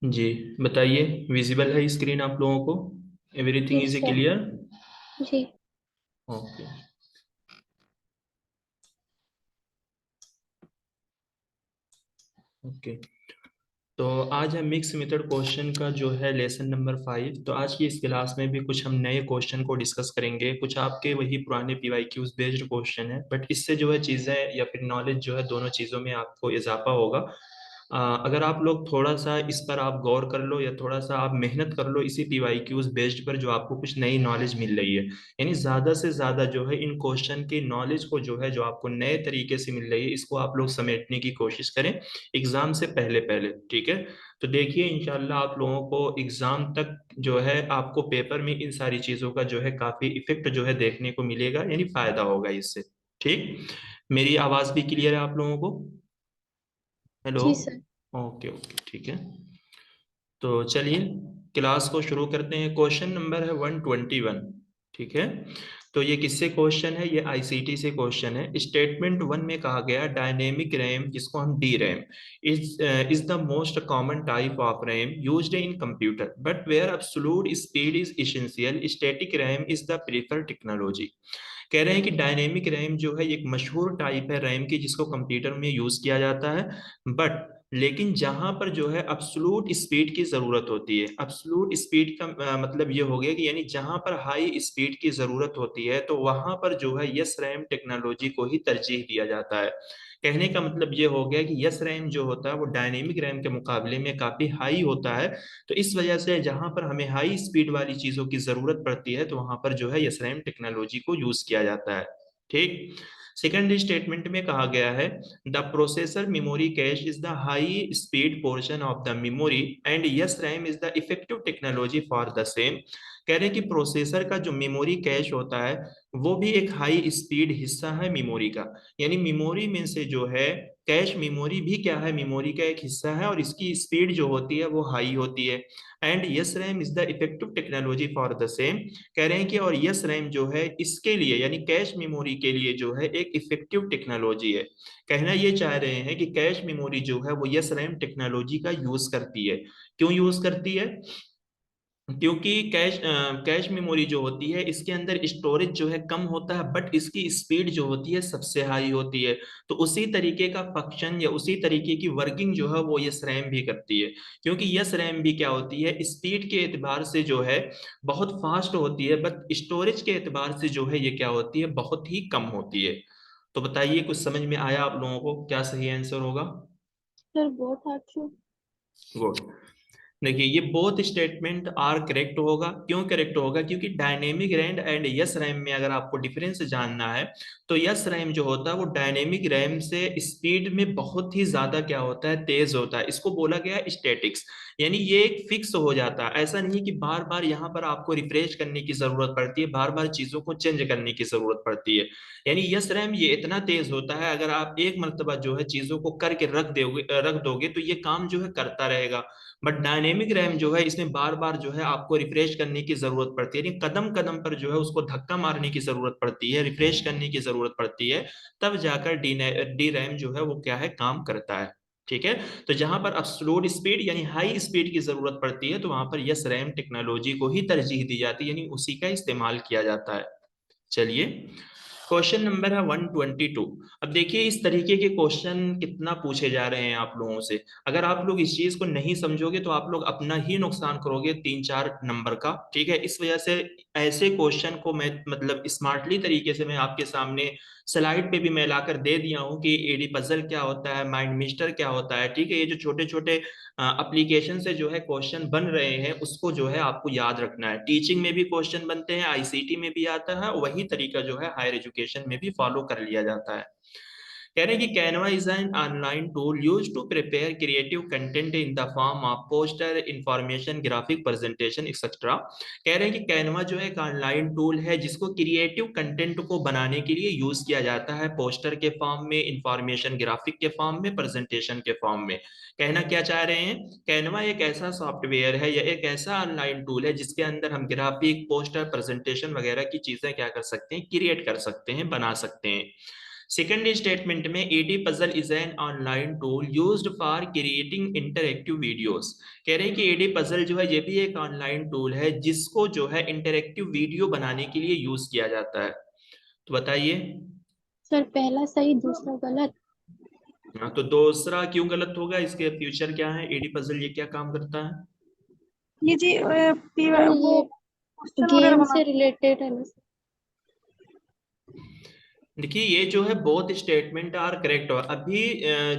जी बताइए। विजिबल है स्क्रीन आप लोगों को? Everything yes is sir. Clear? जी। ओके। ओके। तो आज है मिक्स मेथड क्वेश्चन का जो है लेसन नंबर 5। तो आज की इस क्लास में भी कुछ हम नए क्वेश्चन को डिस्कस करेंगे। कुछ आपके वही पुराने पीवाईक्यूज बेस्ड क्वेश्चन है, बट इससे जो है चीज़ें या फिर नॉलेज जो है दोनों चीज़ों में आपको इजाफा होगा। अगर आप लोग थोड़ा सा इस पर आप गौर कर लो या थोड़ा सा आप मेहनत कर लो इसी पीवाईक्यूज बेस्ड पर, जो आपको कुछ नई नॉलेज मिल रही है, यानी ज़्यादा से ज़्यादा जो है इन क्वेश्चन की नॉलेज को जो है जो आपको नए तरीके से मिल रही है, इसको आप लोग समेटने की कोशिश करें एग्जाम से पहले पहले। ठीक है? तो देखिए इंशाल्लाह आप लोगों को एग्जाम तक जो है आपको पेपर में इन सारी चीज़ों का जो है काफ़ी इफेक्ट जो है देखने को मिलेगा, यानी फायदा होगा इससे। ठीक? मेरी आवाज़ भी क्लियर है आप लोगों को? हेलो? जी सर। ओके ओके ठीक है। तो चलिए क्लास को शुरू करते हैं। क्वेश्चन नंबर है 121। ठीक है? तो ये किससे क्वेश्चन है? ये आईसीटी से क्वेश्चन है। स्टेटमेंट वन में कहा गया डायनेमिक रैम, जिसको हम D RAM, is the most common type of RAM used in computer but where absolute speed is essential, static RAM is the preferred technology. कह रहे हैं कि डायनेमिक रैम जो है एक मशहूर टाइप है रैम की, जिसको कंप्यूटर में यूज किया जाता है, बट लेकिन जहां पर जो है अब्सोल्यूट स्पीड की जरूरत होती है। अब्सोल्यूट स्पीड का मतलब ये हो गया कि यानी जहां पर हाई स्पीड की जरूरत होती है तो वहां पर जो है यस रैम टेक्नोलॉजी को ही तरजीह दिया जाता है। कहने का मतलब ये हो गया कि यस रैम जो होता है वो डायनेमिक रैम के मुकाबले में काफी हाई होता है। तो इस वजह से जहां पर हमें हाई स्पीड वाली चीजों की जरूरत पड़ती है तो वहां पर जो है यस रैम टेक्नोलॉजी को यूज किया जाता है। ठीक? सेकेंड स्टेटमेंट में कहा गया है the processor memory cache is the high speed portion of the memory and yes RAM is the effective technology for the same. कह रहे हैं कि प्रोसेसर का जो मेमोरी कैश होता है वो भी एक हाई स्पीड हिस्सा है मेमोरी का। यानी मेमोरी में से जो है कैश मेमोरी भी क्या है, मेमोरी का एक हिस्सा है, और इसकी स्पीड जो होती है वो हाई होती है। And yes RAM is the effective technology for the same. कह रहे हैं कि और यस रैम जो है इसके लिए यानी कैश मेमोरी के लिए जो है एक इफेक्टिव टेक्नोलॉजी है। कहना ये चाह रहे हैं कि कैश मेमोरी जो है वो यस रैम टेक्नोलॉजी का यूज करती है। क्यों यूज करती है? क्योंकि कैश मेमोरी जो होती है इसके अंदर स्टोरेज जो है कम होता है, बट इसकी स्पीड जो होती है सबसे हाई होती है। तो उसी तरीके का फंक्शन या उसी तरीके की वर्किंग जो है वो यस रैम भी करती है। क्योंकि यस रैम भी क्या होती है, स्पीड के एतबार से जो है बहुत फास्ट होती है, बट स्टोरेज के एतबार से जो है ये क्या होती है, बहुत ही कम होती है। तो बताइए कुछ समझ में आया आप लोगों को? क्या सही आंसर होगा? सर बहुत अच्छा। गुड। देखिए ये बोथ स्टेटमेंट आर करेक्ट होगा। क्यों करेक्ट होगा? क्योंकि dynamic RAM and yes RAM में अगर आपको डिफरेंस जानना है तो यस रैम जो होता है वो डायनेमिक रैम से स्पीड में बहुत ही ज्यादा क्या होता है, तेज होता है। इसको बोला गया है स्टैटिक्स। यानी ये एक फिक्स हो जाता है। ऐसा नहीं कि बार बार यहाँ पर आपको रिफ्रेश करने की जरूरत पड़ती है, बार बार चीजों को चेंज करने की जरूरत पड़ती है। यानी यस रैम ये इतना तेज होता है, अगर आप एक मर्तबा जो है चीजों को करके रख दोगे तो ये काम जो है करता रहेगा। बट डायनेमिक रैम जो है इसमें बार बार जो है आपको रिफ्रेश करने की जरूरत पड़ती है, यानी कदम कदम पर जो है उसको धक्का मारने की जरूरत पड़ती है, रिफ्रेश करने की जरूरत पड़ती है। तब जाकर डी रैम जो है वो क्या है, काम करता है। ठीक है? तो जहां पर अब्सोल्यूट स्पीड यानी हाई स्पीड की जरूरत पड़ती है तो वहां पर यस रैम टेक्नोलॉजी को ही तरजीह दी जाती है, यानी उसी का इस्तेमाल किया जाता है। चलिए क्वेश्चन नंबर है 122। अब देखिए इस तरीके के क्वेश्चन कितना पूछे जा रहे हैं आप लोगों से। अगर आप लोग इस चीज को नहीं समझोगे तो आप लोग अपना ही नुकसान करोगे 3-4 नंबर का। ठीक है? इस वजह से ऐसे क्वेश्चन को मैं मतलब स्मार्टली तरीके से मैं आपके सामने स्लाइड पे भी मैं लाकर दे दिया हूँ कि एडी पजल क्या होता है, माइंड मिस्टर क्या होता है। ठीक है? ये जो छोटे छोटे एप्लीकेशन से जो है क्वेश्चन बन रहे हैं उसको जो है आपको याद रखना है। टीचिंग में भी क्वेश्चन बनते हैं, आईसीटी में भी आता है, वही तरीका जो है हायर एजुकेशन में भी फॉलो कर लिया जाता है। कह रहे हैं कि Canva is an online tool use to prepare creative content in the form of poster, information, graphic presentation etcetera. कह रहे हैं कि कैनवा जो है एक ऑनलाइन टूल है जिसको क्रिएटिव कंटेंट को बनाने के लिए यूज किया जाता है, पोस्टर के फॉर्म में, इंफॉर्मेशन ग्राफिक के फॉर्म में, प्रेजेंटेशन के फॉर्म में। कहना क्या चाह रहे हैं, कैनवा एक ऐसा सॉफ्टवेयर है या एक ऐसा ऑनलाइन टूल है जिसके अंदर हम ग्राफिक, पोस्टर, प्रेजेंटेशन वगैरह की चीजें क्या कर सकते हैं, क्रिएट कर सकते हैं, बना सकते हैं। सेकंड स्टेटमेंट में Edpuzzle is an online tool used for creating interactive videos. कह रहे हैं कि एडी पजल जो है ये भी एक ऑनलाइन टूल है जिसको जो है इंटरैक्टिव वीडियो बनाने के लिए यूज किया जाता है। तो बताइए। सर पहला सही दूसरा गलत। हाँ, तो दूसरा क्यों गलत होगा? इसके फ्यूचर क्या है? एडी पजल ये क्या काम करता है? ये जी सर वो ये क्वेश्चन वगैरह गेम बना। से रिलेटेड है ना सर? देखिए ये जो है बोथ स्टेटमेंट आर करेक्ट। और अभी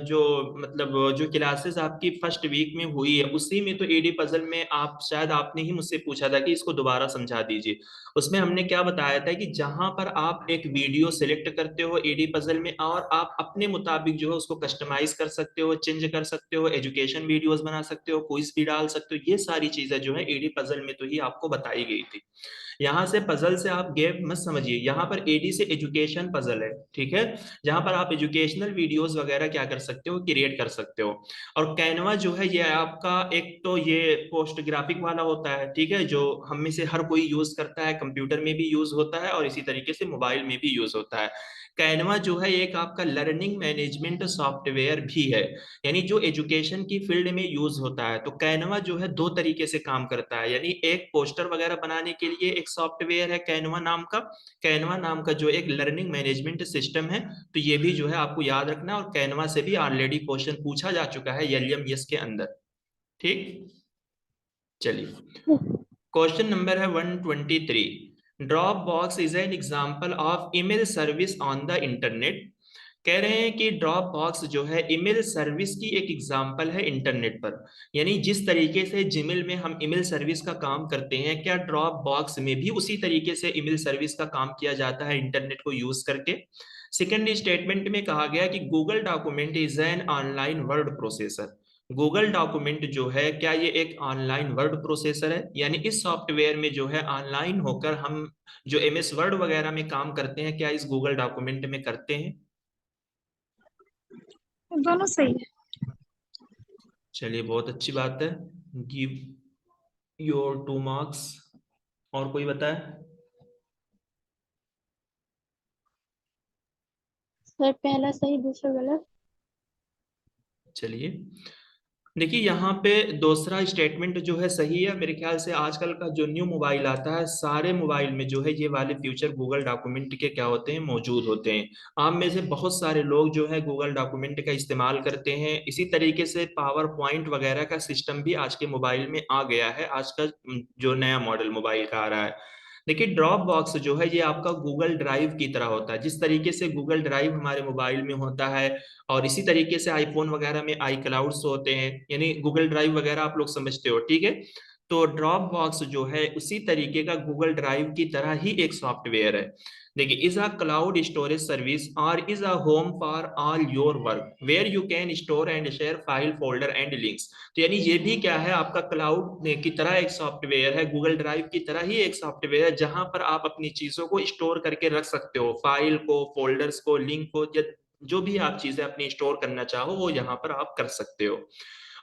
जो मतलब जो क्लासेस आपकी फर्स्ट वीक में हुई है उसी में तो एडी पजल में आप शायद आपने ही मुझसे पूछा था कि इसको दोबारा समझा दीजिए। उसमें हमने क्या बताया था कि जहां पर आप एक वीडियो सिलेक्ट करते हो एडी पजल में और आप अपने मुताबिक जो है उसको कस्टमाइज कर सकते हो, चेंज कर सकते हो, एजुकेशन वीडियोस बना सकते हो, क्विज भी डाल सकते हो, ये सारी चीजें जो है एडी पजल में तो ही आपको बताई गई थी। यहाँ से पजल से आप गैप मत समझिए, यहाँ पर एडी से एजुकेशन पजल है, ठीक है, जहां पर आप एजुकेशनल वीडियोस वगैरह क्या कर सकते हो, क्रिएट कर सकते हो। और कैनवा जो है ये आपका एक तो ये पोस्ट ग्राफिक वाला होता है, ठीक है, जो हम में से हर कोई यूज करता है, कंप्यूटर में भी यूज होता है और इसी तरीके से मोबाइल में भी यूज होता है। कैनवा जो है एक आपका लर्निंग मैनेजमेंट सॉफ्टवेयर भी है, यानी जो एजुकेशन की फील्ड में यूज होता है। तो कैनवा जो है दो तरीके से काम करता है, यानी एक पोस्टर वगैरह बनाने के लिए एक सॉफ्टवेयर है कैनवा नाम का, कैनवा नाम का जो एक लर्निंग मैनेजमेंट सिस्टम है। तो ये भी जो है आपको याद रखना है, और कैनवा से भी ऑलरेडी क्वेश्चन पूछा जा चुका है एलएमएस के अंदर। ठीक, चलिए क्वेश्चन नंबर है 123। Drop box is an example of email service on the internet. कह रहे हैं कि ड्रॉप बॉक्स जो है ईमेल सर्विस की एक एग्जांपल है इंटरनेट पर। यानी जिस तरीके से जीमेल में हम ईमेल सर्विस का काम करते हैं, क्या ड्रॉप बॉक्स में भी उसी तरीके से ईमेल सर्विस का काम किया जाता है इंटरनेट को यूज करके? सेकेंड स्टेटमेंट में कहा गया कि Google document is an online word processor. Google document जो है क्या ये एक ऑनलाइन वर्ड प्रोसेसर है? यानी इस सॉफ्टवेयर में जो है ऑनलाइन होकर हम जो एमएस वर्ड वगैरह में काम करते हैं, क्या इस गूगल डॉक्यूमेंट में करते हैं? दोनों सही है। चलिए बहुत अच्छी बात है, गिव योर 2 मार्क्स। और कोई बताए? सर पहला सही दूसरा गलत। चलिए देखिए यहाँ पे दूसरा स्टेटमेंट जो है सही है। मेरे ख्याल से आजकल का जो न्यू मोबाइल आता है सारे मोबाइल में जो है ये वाले फीचर गूगल डॉक्यूमेंट के क्या होते हैं, मौजूद होते हैं। आप में से बहुत सारे लोग जो है गूगल डॉक्यूमेंट का इस्तेमाल करते हैं। इसी तरीके से पावर पॉइंट वगैरह का सिस्टम भी आज के मोबाइल में आ गया है, आज का जो नया मॉडल मोबाइल का आ रहा है। देखिए ड्रॉप बॉक्स जो है ये आपका गूगल ड्राइव की तरह होता है, जिस तरीके से गूगल ड्राइव हमारे मोबाइल में होता है और इसी तरीके से आईफोन वगैरह में आई क्लाउड्स होते हैं, यानी गूगल ड्राइव वगैरह आप लोग समझते हो, ठीक है। तो ड्रॉप बॉक्स जो है उसी तरीके का गूगल ड्राइव की तरह ही एक सॉफ्टवेयर है। देखिए is a cloud storage service और is a home for all your work where you can store and share file folder and links. तो यानी ये भी क्या है, आपका क्लाउड की तरह एक सॉफ्टवेयर है, गूगल ड्राइव की तरह ही एक सॉफ्टवेयर है जहां पर आप अपनी चीजों को स्टोर करके रख सकते हो, फाइल को, फोल्डर्स को, लिंक को, या जो भी आप चीजें अपनी स्टोर करना चाहो वो यहाँ पर आप कर सकते हो।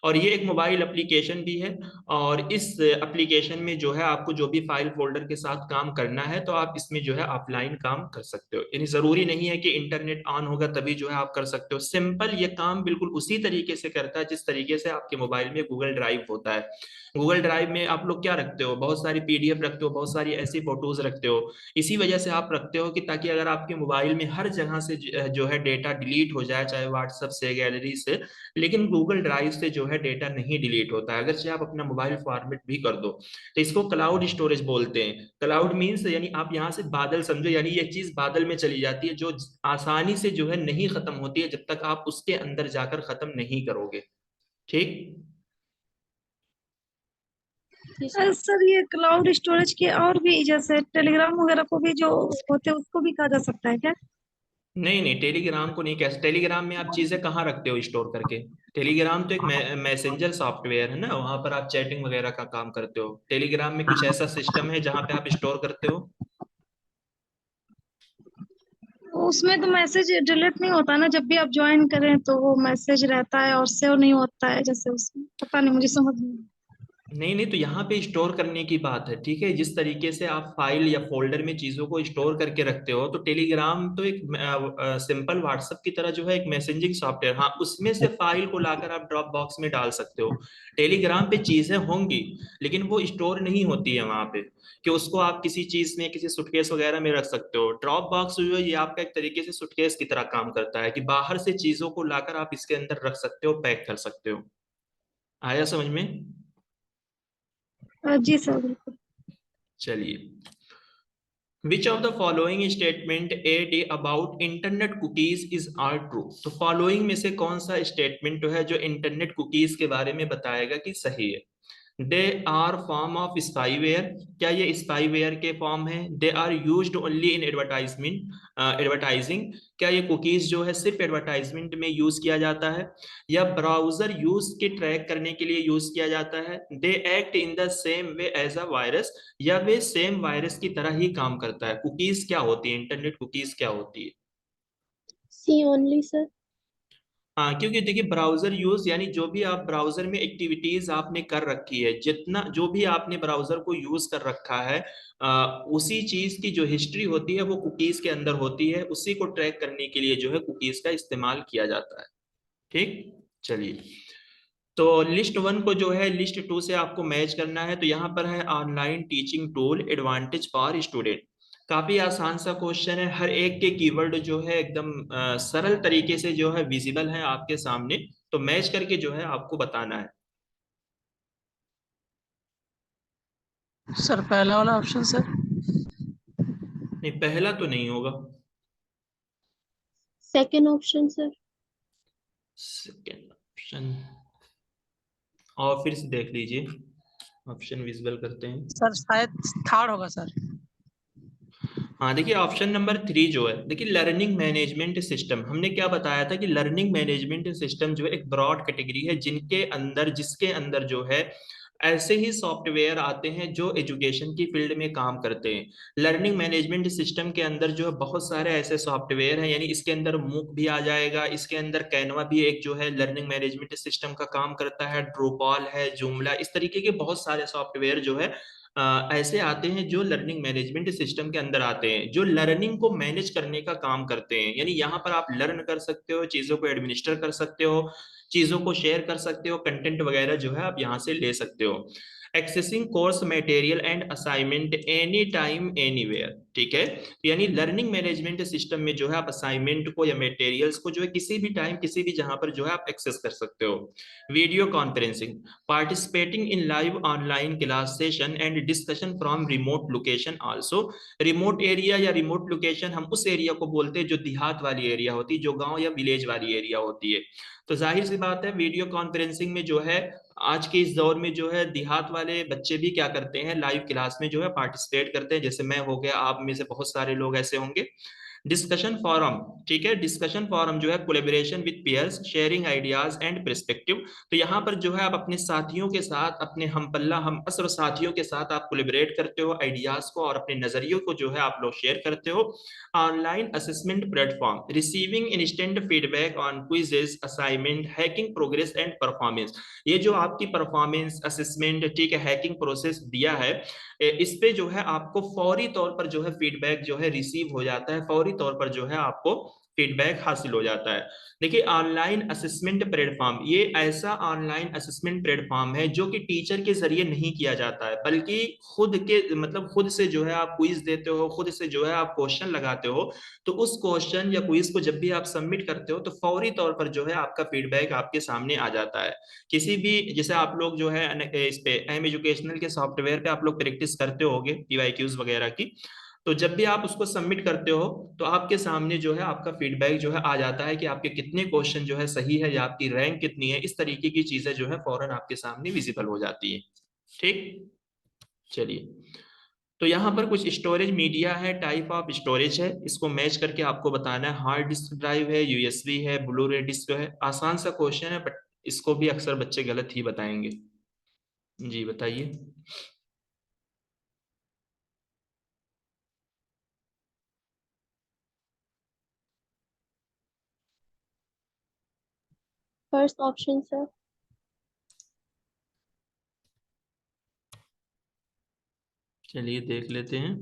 और ये एक मोबाइल एप्लीकेशन भी है। और इस एप्लीकेशन में जो है आपको जो भी फाइल फोल्डर के साथ काम करना है तो आप इसमें जो है ऑफलाइन काम कर सकते हो, यानी जरूरी नहीं है कि इंटरनेट ऑन होगा तभी जो है आप कर सकते हो। सिंपल ये काम बिल्कुल उसी तरीके से करता है जिस तरीके से आपके मोबाइल में गूगल ड्राइव होता है। गूगल ड्राइव में आप लोग क्या रखते हो, बहुत सारी पीडीएफ रखते हो, बहुत सारी ऐसी फोटोज रखते हो। इसी वजह से आप रखते हो कि ताकि अगर आपके मोबाइल में हर जगह से जो है डेटा डिलीट हो जाए, चाहे व्हाट्सएप से, गैलरी से, लेकिन गूगल ड्राइव से जो है डेटा नहीं डिलीट होता है, अगर चाहे आप अपना मोबाइल फॉर्मेट भी कर दो। तो इसको क्लाउड स्टोरेज बोलते हैं। क्लाउड मीन्स यानी आप यहाँ से बादल समझो, यानी ये चीज बादल में चली जाती है जो आसानी से जो है नहीं खत्म होती है जब तक आप उसके अंदर जाकर खत्म नहीं करोगे। ठीक, जी सर। सर ये क्लाउड स्टोरेज के और भी जैसे टेलीग्राम वगैरह को भी जो होते हैं उसको भी कहा जा सकता है क्या? नहीं नहीं, टेलीग्राम को नहीं कह, टेलीग्राम में आप चीजें कहाँ रखते हो स्टोर करके? टेलीग्राम तो एक मैसेंजर सॉफ्टवेयर है ना, वहां पर आप चैटिंग वगैरह का काम करते हो। टेलीग्राम में कुछ ऐसा सिस्टम है जहां पे आप स्टोर करते हो? उसमें तो मैसेज डिलीट नहीं होता ना, जब भी आप ज्वाइन करें तो वो मैसेज रहता है और सेव नहीं होता है, जैसे उसमें पता नहीं, मुझे समझ नहीं नहीं नहीं, तो यहाँ पे स्टोर करने की बात है, ठीक है। जिस तरीके से आप फाइल या फोल्डर में चीजों को स्टोर करके रखते हो, तो टेलीग्राम तो एक सिंपल व्हाट्सएप की तरह जो है एक मैसेजिंग सॉफ्टवेयर, हाँ उसमें से फाइल को लाकर आप ड्रॉप बॉक्स में डाल सकते हो। टेलीग्राम पे चीजें होंगी, लेकिन वो स्टोर नहीं होती है वहां पे, कि उसको आप किसी चीज में, किसी सुटकेस वगैरह में रख सकते हो। ड्रॉप बॉक्स जो है ये आपका एक तरीके से सुटकेस की तरह काम करता है, कि बाहर से चीजों को लाकर आप इसके अंदर रख सकते हो, पैक कर सकते हो। आया समझ में? जी सर बिल्कुल। चलिए, Which of the following statement AD about internet cookies is are true? तो फॉलोइंग में से कौन सा स्टेटमेंट है जो इंटरनेट कुकीज के बारे में बताएगा कि सही है? They are form of spyware, क्या ये स्पाईवेयर के फॉर्म है? They are used only in advertising, क्या ये कुकीज जो है सिर्फ एडवर्टाइजमेंट में यूज किया जाता है? या ब्राउजर यूज के ट्रैक करने के लिए यूज किया जाता है? They act in the same way as a virus, या वे सेम वायरस की तरह ही काम करता है? कुकीज क्या होती है, इंटरनेट कुकीज क्या होती है? सी ओनली सर। हाँ, क्योंकि देखिए ब्राउजर यूज यानी जो भी आप ब्राउजर में एक्टिविटीज आपने कर रखी है, जितना जो भी आपने ब्राउजर को यूज कर रखा है, उसी चीज की जो हिस्ट्री होती है वो कुकीज के अंदर होती है। उसी को ट्रैक करने के लिए जो है कुकीज का इस्तेमाल किया जाता है। ठीक, चलिए। तो लिस्ट वन को जो है लिस्ट टू से आपको मैच करना है। तो यहाँ पर है online teaching tool advantage for student. काफी आसान सा क्वेश्चन है, हर एक के कीवर्ड जो है एकदम सरल तरीके से जो है विजिबल है आपके सामने। तो मैच करके जो है आपको बताना है। सर पहला वाला ऑप्शन सर। नहीं, पहला तो नहीं होगा। Second option sir. Second option, और फिर से देख लीजिए, ऑप्शन विजिबल करते हैं। सर शायद थर्ड होगा सर। हाँ देखिए, ऑप्शन नंबर थ्री जो है, देखिए लर्निंग मैनेजमेंट सिस्टम, हमने क्या बताया था कि लर्निंग मैनेजमेंट सिस्टम जो है एक ब्रॉड कैटेगरी है, जिसके अंदर जो है ऐसे ही सॉफ्टवेयर आते हैं जो एजुकेशन की फील्ड में काम करते हैं। लर्निंग मैनेजमेंट सिस्टम के अंदर जो है बहुत सारे ऐसे सॉफ्टवेयर हैं, यानी इसके अंदर मूक भी आ जाएगा, इसके अंदर कैनवा भी एक जो है लर्निंग मैनेजमेंट सिस्टम का काम करता है, ड्रूपॉल है, जूमला, इस तरीके के बहुत सारे सॉफ्टवेयर जो है ऐसे आते हैं जो लर्निंग मैनेजमेंट सिस्टम के अंदर आते हैं, जो लर्निंग को मैनेज करने का काम करते हैं। यानी यहाँ पर आप लर्न कर सकते हो, चीजों को एडमिनिस्टर कर सकते हो, चीजों को शेयर कर सकते हो, कंटेंट वगैरह जो है आप यहाँ से ले सकते हो। Accessing course material and assignment any time anywhere, ठीक है। यानी लर्निंग मैनेजमेंट सिस्टम में जो है आप असाइनमेंट को या मटेरियल्स को जो है किसी भी टाइम, किसी भी जहां पर जो है आप एक्सेस कर सकते हो। Video conferencing, participating in live online class session and discussion from remote location also. Remote area या रिमोट लोकेशन हम उस एरिया को बोलते हैं जो देहात वाली एरिया होती है, जो गांव या विलेज वाली एरिया होती है। तो जाहिर सी बात है, वीडियो कॉन्फ्रेंसिंग में जो है आज के इस दौर में जो है देहात वाले बच्चे भी क्या करते हैं, लाइव क्लास में जो है पार्टिसिपेट करते हैं। जैसे मैं हो गया, आप में से बहुत सारे लोग ऐसे होंगे। डिस्कशन फोरम, ठीक है, डिस्कशन फोरम जो है collaboration with pairs, sharing ideas and perspective. तो यहाँ पर जो है आप अपने साथियों के साथ, अपने हम पल्ला हम असर साथियों के साथ आप कोलेबोरेट करते हो, आइडियाज को और अपने नजरियों को जो है आप लोग शेयर करते हो। Online assessment platform, receiving instant feedback on quizzes, assignment, hacking progress and performance. ये जो आपकी परफॉर्मेंस असेसमेंट, ठीक है, हैकिंग प्रोसेस दिया है, इस पे जो है आपको फौरी तौर पर जो है फीडबैक जो है रिसीव हो जाता है, फौरी तौर पर जो है आपको फीडबैक हासिल हो जाता है। देखिए ऑनलाइन असेसमेंट प्लेटफॉर्म, ये ऐसा ऑनलाइन असेसमेंट प्लेटफॉर्म है जो कि टीचर के जरिए नहीं किया जाता है, बल्कि खुद के मतलब खुद से जो है आप क्विज देते हो, खुद से जो है आप क्वेश्चन लगाते हो। तो उस क्वेश्चन या क्विज को जब भी आप सबमिट करते हो तो फौरी तौर पर जो है आपका फीडबैक आपके सामने आ जाता है। किसी भी, जैसे आप लोग जो है इस पे एम एजुकेशनल के सॉफ्टवेयर पे आप लोग प्रैक्टिस करते होगे पीवाईक्यूज वगैरह की, तो जब भी आप उसको सबमिट करते हो तो आपके सामने जो है आपका फीडबैक जो है आ जाता है कि आपके कितने क्वेश्चन जो है सही है, या आपकी रैंक कितनी है, इस तरीके की चीजें जो है फौरन आपके सामने विजिबल हो जाती है। ठीक, चलिए। तो यहाँ पर कुछ स्टोरेज मीडिया है, टाइप ऑफ स्टोरेज है, इसको मैच करके आपको बताना है। हार्ड डिस्क ड्राइव है, यूएसबी है, ब्लू रे डिस्क है। आसान सा क्वेश्चन है, बट इसको भी अक्सर बच्चे गलत ही बताएंगे। जी बताइए। First option sir. चलिए देख लेते हैं।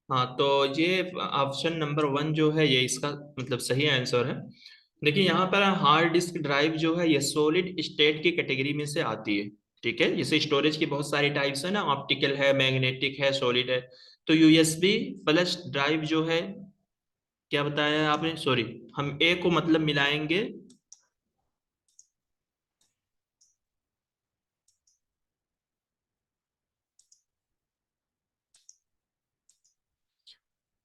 हाँ, तो ये ऑप्शन नंबर 1 जो है ये इसका मतलब सही आंसर है। देखिए यहाँ पर हार्ड डिस्क ड्राइव जो है ये सॉलिड स्टेट की कैटेगरी में से आती है। ठीक है, जैसे स्टोरेज की बहुत सारी टाइप्स है ना, ऑप्टिकल है, मैग्नेटिक है, सॉलिड है। तो यूएसबी प्लस ड्राइव जो है, क्या बताया आपने, सॉरी, हम ए को मतलब मिलाएंगे।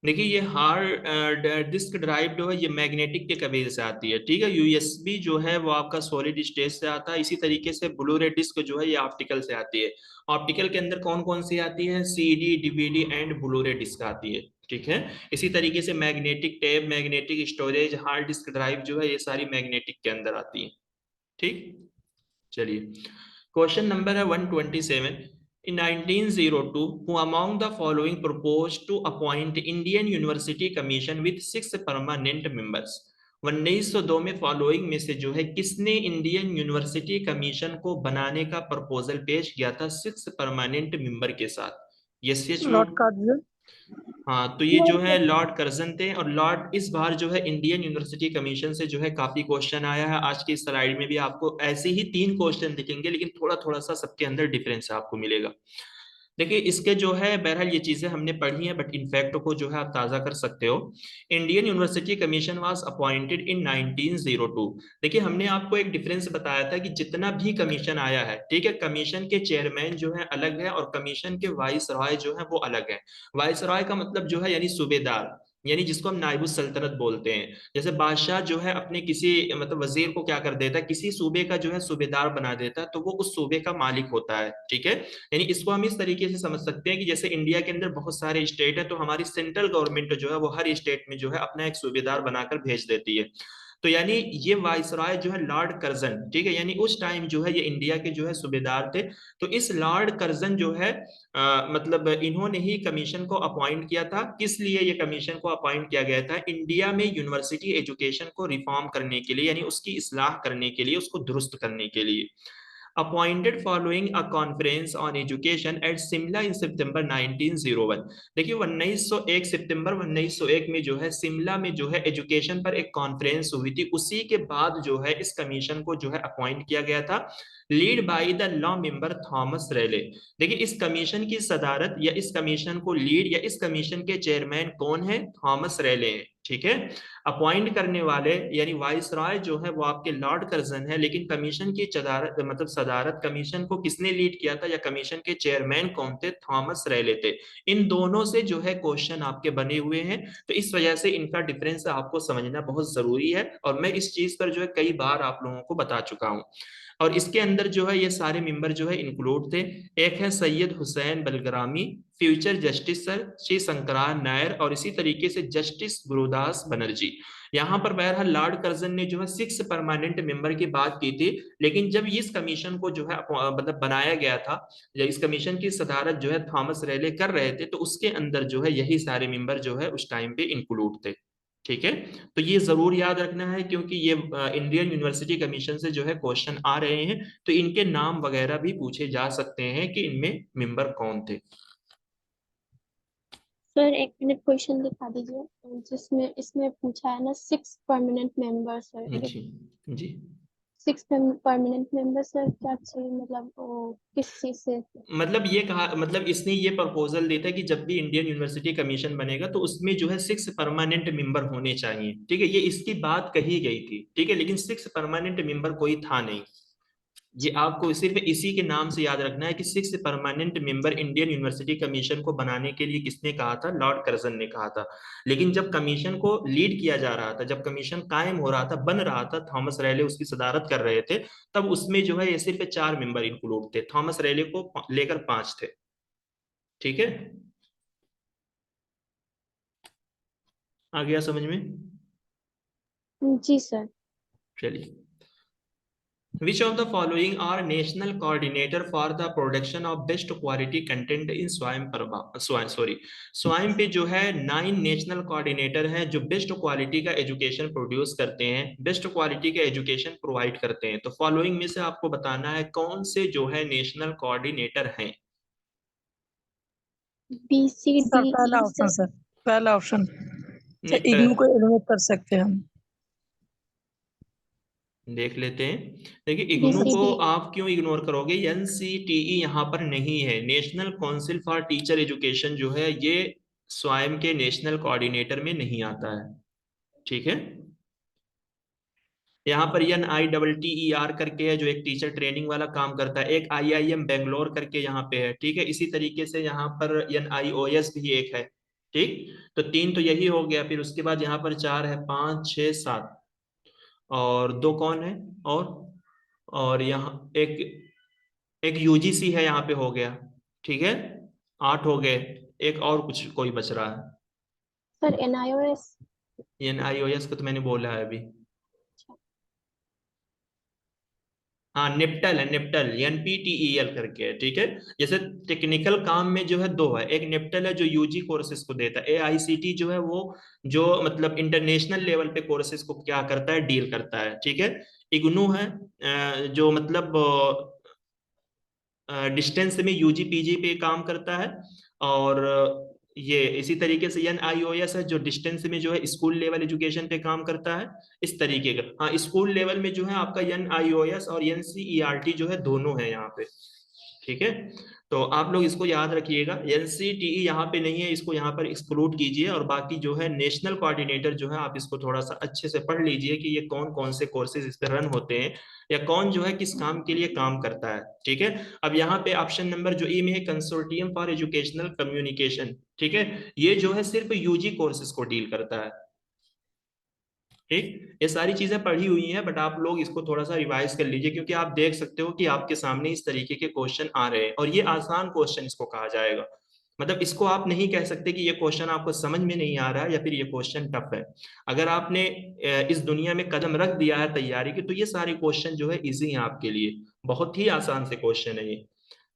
देखिए ये हार्ड डिस्क ड्राइव जो है ये मैग्नेटिक के कबीले से आती है। ठीक है, यूएसबी जो है वो आपका सॉलिड स्टेट से आता है। इसी तरीके से ब्लू रे डिस्क जो है ये ऑप्टिकल से आती है। ऑप्टिकल के अंदर कौन कौन सी आती है, सीडी, डीवीडी एंड ब्लू रे डिस्क आती है। ठीक है, इसी तरीके से magnetic tape, magnetic storage, hard disk drive जो है ये सारी मैग्नेटिक के अंदर आती है। ठीक, चलिए क्वेश्चन नंबर है 127। In 1902, who among the following proposed to appoint Indian University Commission with 6 permanent members? 1902 में फॉलोइंग में से जो है किसने इंडियन यूनिवर्सिटी कमीशन को बनाने का प्रपोजल पेश किया था 6 परमानेंट मेंबर के साथ? यस यस लॉर्ड लोग। कार्जन। हाँ, तो ये जो है लॉर्ड कर्जन थे। और लॉर्ड इस बार जो है इंडियन यूनिवर्सिटी कमीशन से जो है काफी क्वेश्चन आया है। आज की स्लाइड में भी आपको ऐसे ही 3 क्वेश्चन दिखेंगे, लेकिन थोड़ा थोड़ा सा सबके अंदर डिफरेंस आपको मिलेगा। देखिए इसके जो है बहरहाल ये चीजें हमने पढ़ी हैं, बट इनफैक्ट को जो है आप ताजा कर सकते हो। Indian university commission was appointed in 1902। देखिए हमने आपको एक डिफरेंस बताया था कि जितना भी कमीशन आया है, ठीक है, कमीशन के चेयरमैन जो है अलग है और कमीशन के वाइस रॉय जो है वो अलग है। वाइस रॉय का मतलब जो है यानी सूबेदार, यानी जिसको हम नायब सल्तनत बोलते हैं। जैसे बादशाह जो है अपने किसी मतलब वजीर को क्या कर देता है, किसी सूबे का जो है सूबेदार बना देता है, तो वो उस सूबे का मालिक होता है। ठीक है, यानी इसको हम इस तरीके से समझ सकते हैं कि जैसे इंडिया के अंदर बहुत सारे स्टेट है, तो हमारी सेंट्रल गवर्नमेंट जो है वो हर स्टेट में जो है अपना एक सूबेदार बनाकर भेज देती है। तो यानी ये वाइसराय जो है लॉर्ड कर्जन, ठीक है, यानी उस टाइम जो है ये इंडिया के जो है सूबेदार थे। तो इस लॉर्ड कर्जन जो है मतलब इन्होंने ही कमीशन को अपॉइंट किया था। किस लिए ये कमीशन को अपॉइंट किया गया था? इंडिया में यूनिवर्सिटी एजुकेशन को रिफॉर्म करने के लिए, यानी उसकी इस्लाह करने के लिए, उसको दुरुस्त करने के लिए। appointed following a conference on education at Shimla in September 1901। देखिए 1901 सितंबर 1901 में जो है शिमला में जो है एजुकेशन पर एक कॉन्फ्रेंस हुई थी। उसी के बाद जो है इस कमीशन को जो है अपॉइंट किया गया था, lead by the law member Thomas Raleigh. देखिए इस कमीशन की सदारत या इस कमीशन को लीड या इस कमीशन के चेयरमैन कौन है? थॉमस रेले हैं। ठीक है, अपॉइंट करने वाले यानी वाइस रॉय जो है वो आपके लॉर्ड कर्जन है, लेकिन कमीशन की मतलब सदारत कमीशन को किसने लीड किया था या कमीशन के चेयरमैन कौन थे? थॉमस रेले थे। इन दोनों से जो है क्वेश्चन आपके बने हुए हैं, तो इस वजह से इनका डिफरेंस आपको समझना बहुत जरूरी है। और मैं इस चीज पर जो है कई बार आप लोगों को बता चुका हूं। और इसके अंदर जो है ये सारे मेंबर जो है इंक्लूड थे। एक है Syed Hussain Bilgrami, future justice sir Shri Sankaran Nair, और इसी तरीके से जस्टिस गुरुदास बनर्जी। यहाँ पर बहरहाल लॉर्ड कर्जन ने जो है 6 परमानेंट मेंबर की बात की थी, लेकिन जब इस कमीशन को जो है मतलब बनाया गया था, जब इस कमीशन की सदारत जो है थॉमस रेले कर रहे थे, तो उसके अंदर जो है यही सारे मेंबर जो है उस टाइम पे इंक्लूड थे। ठीक है, तो ये जरूर याद रखना है, क्योंकि ये इंडियन यूनिवर्सिटी कमीशन से जो है क्वेश्चन आ रहे हैं, तो इनके नाम वगैरह भी पूछे जा सकते हैं कि इनमें मेंबर कौन थे। सर 1 मिनट क्वेश्चन दिखा दीजिए, जिसमें इसमें पूछा है ना 6 परमानेंट मेंबर्स है। जी जी, 6 परमानेंट मेंबर सर क्या चाहिए, मतलब वो किस चीज से? मतलब ये कहा, मतलब इसने ये प्रपोजल दिया था कि जब भी इंडियन यूनिवर्सिटी कमीशन बनेगा तो उसमें जो है 6 परमानेंट मेंबर होने चाहिए। ठीक है, ये इसकी बात कही गई थी। ठीक है, लेकिन 6 परमानेंट मेंबर कोई था नहीं। ये आपको सिर्फ इसी के नाम से याद रखना है कि 6 permanent member Indian university commission को बनाने के लिए किसने कहा था? लॉर्ड कर्जन ने कहा था। लेकिन जब कमीशन को लीड किया जा रहा था, जब कमीशन कायम हो रहा था, बन रहा था, थॉमस रेले उसकी सदारत कर रहे थे, तब उसमें जो है ये सिर्फ 4 मेंबर इंक्लूड थे, थॉमस रेले को लेकर 5 थे। ठीक है, आ गया समझ में? जी सर। चलिए, which of the following are national coordinator for the production of best quality content in स्वाइम पे जो है 9 नेशनल कोऑर्डिनेटर हैं जो बेस्ट क्वालिटी का एजुकेशन प्रोड्यूस करते हैं, बेस्ट क्वालिटी का एजुकेशन प्रोवाइड करते हैं। तो फॉलोइंग में से आपको बताना है कौन से जो है नेशनल कोऑर्डिनेटर हैं। बी सी सर डी पहला ई ऑप्शन सर। सर, पहला ऑप्शन। नहीं इग्नू को एलिमिनेट कर सकते हैं हम। देख लेते हैं। देखिए बी इग्नू सी को डी। आप क्यों इग्नोर करोगे, एनसीटीई यहाँ पर नहीं है, national council for teacher education जो है ये स्वयं के नेशनल कोऑर्डिनेटर में नहीं आता है। ठीक है, यहाँ पर NITTER करके है जो एक टीचर ट्रेनिंग वाला काम करता है, एक IIM बेंगलोर करके यहाँ पे है। ठीक है, इसी तरीके से यहाँ पर NIOS भी एक है। ठीक, तो 3 तो यही हो गया, फिर उसके बाद यहाँ पर 4 है, 5 6 7 और 2 कौन है, और यहाँ एक एक UGC है, यहाँ पे हो गया। ठीक है, 8 हो गए, एक और कुछ कोई बच रहा है। Sir NIOS। NIOS को तो मैंने बोला है अभी। हाँ निप्टल है, निप्टल NPTEL करके है। ठीक है, जैसे टेक्निकल काम में जो है 2 है, एक निप्टल है जो यूजी कोर्सेज को देता है, AICT जो है वो जो मतलब इंटरनेशनल लेवल पे कोर्सेज को क्या करता है, डील करता है। ठीक है, इग्नू है जो मतलब डिस्टेंस में UG PG पे काम करता है, और ये इसी तरीके से NIOS है जो डिस्टेंस में जो है स्कूल लेवल एजुकेशन पे काम करता है। इस तरीके का, हाँ स्कूल लेवल में जो है आपका NIOS और NCERT जो है दोनों है यहाँ पे। ठीक है, तो आप लोग इसको याद रखिएगा, NCTE यहाँ पे नहीं है, इसको यहाँ पर एक्सक्लूड कीजिए, और बाकी जो है नेशनल कोऑर्डिनेटर जो है आप इसको थोड़ा सा अच्छे से पढ़ लीजिए कि ये कौन कौन से कोर्सेज इस पे रन होते हैं, या कौन जो है किस काम के लिए काम करता है। ठीक है, अब यहाँ पे ऑप्शन नंबर जो ई में है, कंसोर्टियम फॉर एजुकेशनल कम्युनिकेशन। ठीक है, ये जो है सिर्फ UG कोर्सेज को डील करता है। ठीक, ये सारी चीजें पढ़ी हुई हैं, बट आप लोग इसको थोड़ा सा रिवाइज कर लीजिए, क्योंकि आप देख सकते हो कि आपके सामने इस तरीके के क्वेश्चन आ रहे हैं, और ये आसान क्वेश्चन इसको कहा जाएगा। मतलब इसको आप नहीं कह सकते कि ये क्वेश्चन आपको समझ में नहीं आ रहा है या फिर ये क्वेश्चन टफ है। अगर आपने इस दुनिया में कदम रख दिया है तैयारी की, तो ये सारे क्वेश्चन जो है इजी हैं आपके लिए, बहुत ही आसान से क्वेश्चन है ये।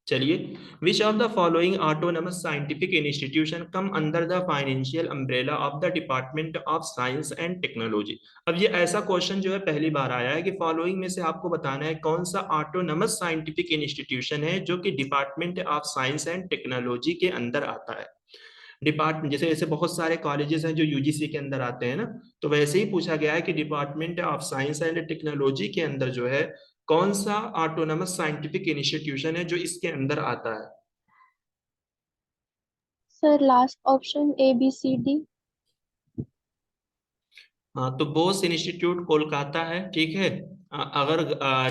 चलिए, विच of the following autonomous scientific institution come under the financial umbrella of the department of science and technology. अब ये ऐसा क्वेश्चन जो है पहली बार आया है कि फॉलोइंग में से आपको बताना है कौन सा ऑटोनमस साइंटिफिक इंस्टीट्यूशन है जो कि department of science and technology के अंदर आता है। डिपार्टमेंट जैसे जैसे बहुत सारे कॉलेजेस हैं जो UGC के अंदर आते हैं ना, तो वैसे ही पूछा गया है कि department of science and technology के अंदर जो है कौन सा ऑटोनमस साइंटिफिक इंस्टीट्यूशन है जो इसके अंदर आता है। Sir last option ABCD। हाँ, तो बोस इंस्टीट्यूट कोलकाता है। ठीक है, अगर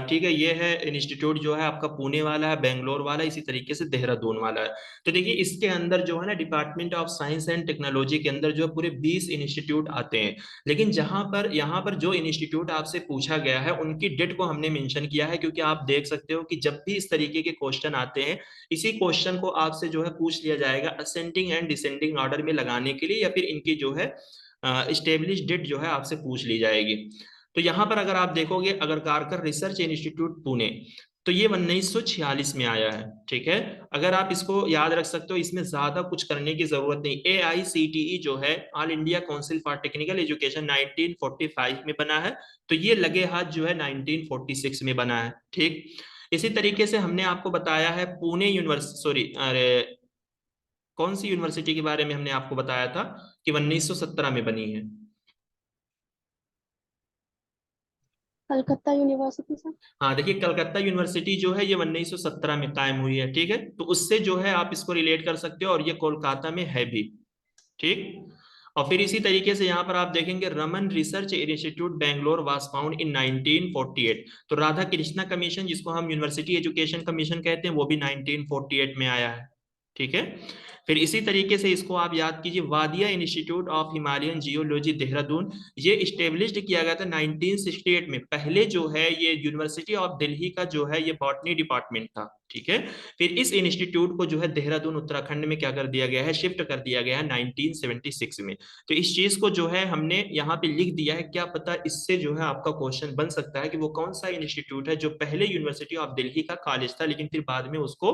ठीक है, ये है इंस्टीट्यूट जो है आपका पुणे वाला है, बेंगलोर वाला, इसी तरीके से देहरादून वाला है। तो देखिए इसके अंदर जो है ना department of science and technology के अंदर जो है पूरे 20 इंस्टीट्यूट आते हैं, लेकिन जहां पर यहाँ पर जो इंस्टीट्यूट आपसे पूछा गया है उनकी डेट को हमने मेंशन किया है, क्योंकि आप देख सकते हो कि जब भी इस तरीके के क्वेश्चन आते हैं, इसी क्वेश्चन को आपसे जो है पूछ लिया जाएगा असेंडिंग एंड डिसेंडिंग ऑर्डर में लगाने के लिए, या फिर इनकी जो है स्टेब्लिश डेट जो है आपसे पूछ ली जाएगी। तो यहाँ पर अगर आप देखोगे, अगर कारकर रिसर्च इंस्टीट्यूट पुणे, तो ये 1946 में आया है। ठीक है, अगर आप इसको याद रख सकते हो, इसमें ज्यादा कुछ करने की जरूरत नहीं। AICTE जो है all India council for technical education 1945 में बना है, तो ये लगे हाथ जो है 1946 में बना है। ठीक, इसी तरीके से हमने आपको बताया है पुणे यूनिवर्सिटी, सॉरी अरे कौन सी यूनिवर्सिटी के बारे में हमने आपको बताया था कि 1917 में बनी है। Calcutta university sir. हाँ देखिए, कलकत्ता यूनिवर्सिटी जो है ये 1917 में कायम हुई है। ठीक है, तो उससे जो है आप इसको रिलेट कर सकते हो, और ये कोलकाता में है भी। ठीक, और फिर इसी तरीके से यहाँ पर आप देखेंगे Raman research institute Bangalore was found in 1948। तो राधा कृष्णा कमीशन, जिसको हम यूनिवर्सिटी एजुकेशन कमीशन कहते हैं, वो भी 1948 में आया है। ठीक है, फिर इसी तरीके से इसको आप याद कीजिए, Wadia institute of Himalayan geology Dehradun, ये इस्टेब्लिश्ड किया गया था 1968 में। पहले जो है ये यूनिवर्सिटी ऑफ दिल्ली का जो है ये बॉटनी डिपार्टमेंट था। ठीक है, फिर इस इंस्टीट्यूट को जो है देहरादून उत्तराखंड में क्या कर दिया गया है, शिफ्ट कर दिया गया है 1976 में। तो इस चीज को जो है हमने यहाँ पे लिख दिया है, क्या पता इससे जो है आपका क्वेश्चन बन सकता है कि वो कौन सा इंस्टीट्यूट है जो पहले यूनिवर्सिटी ऑफ दिल्ली का कॉलेज था, लेकिन फिर बाद में उसको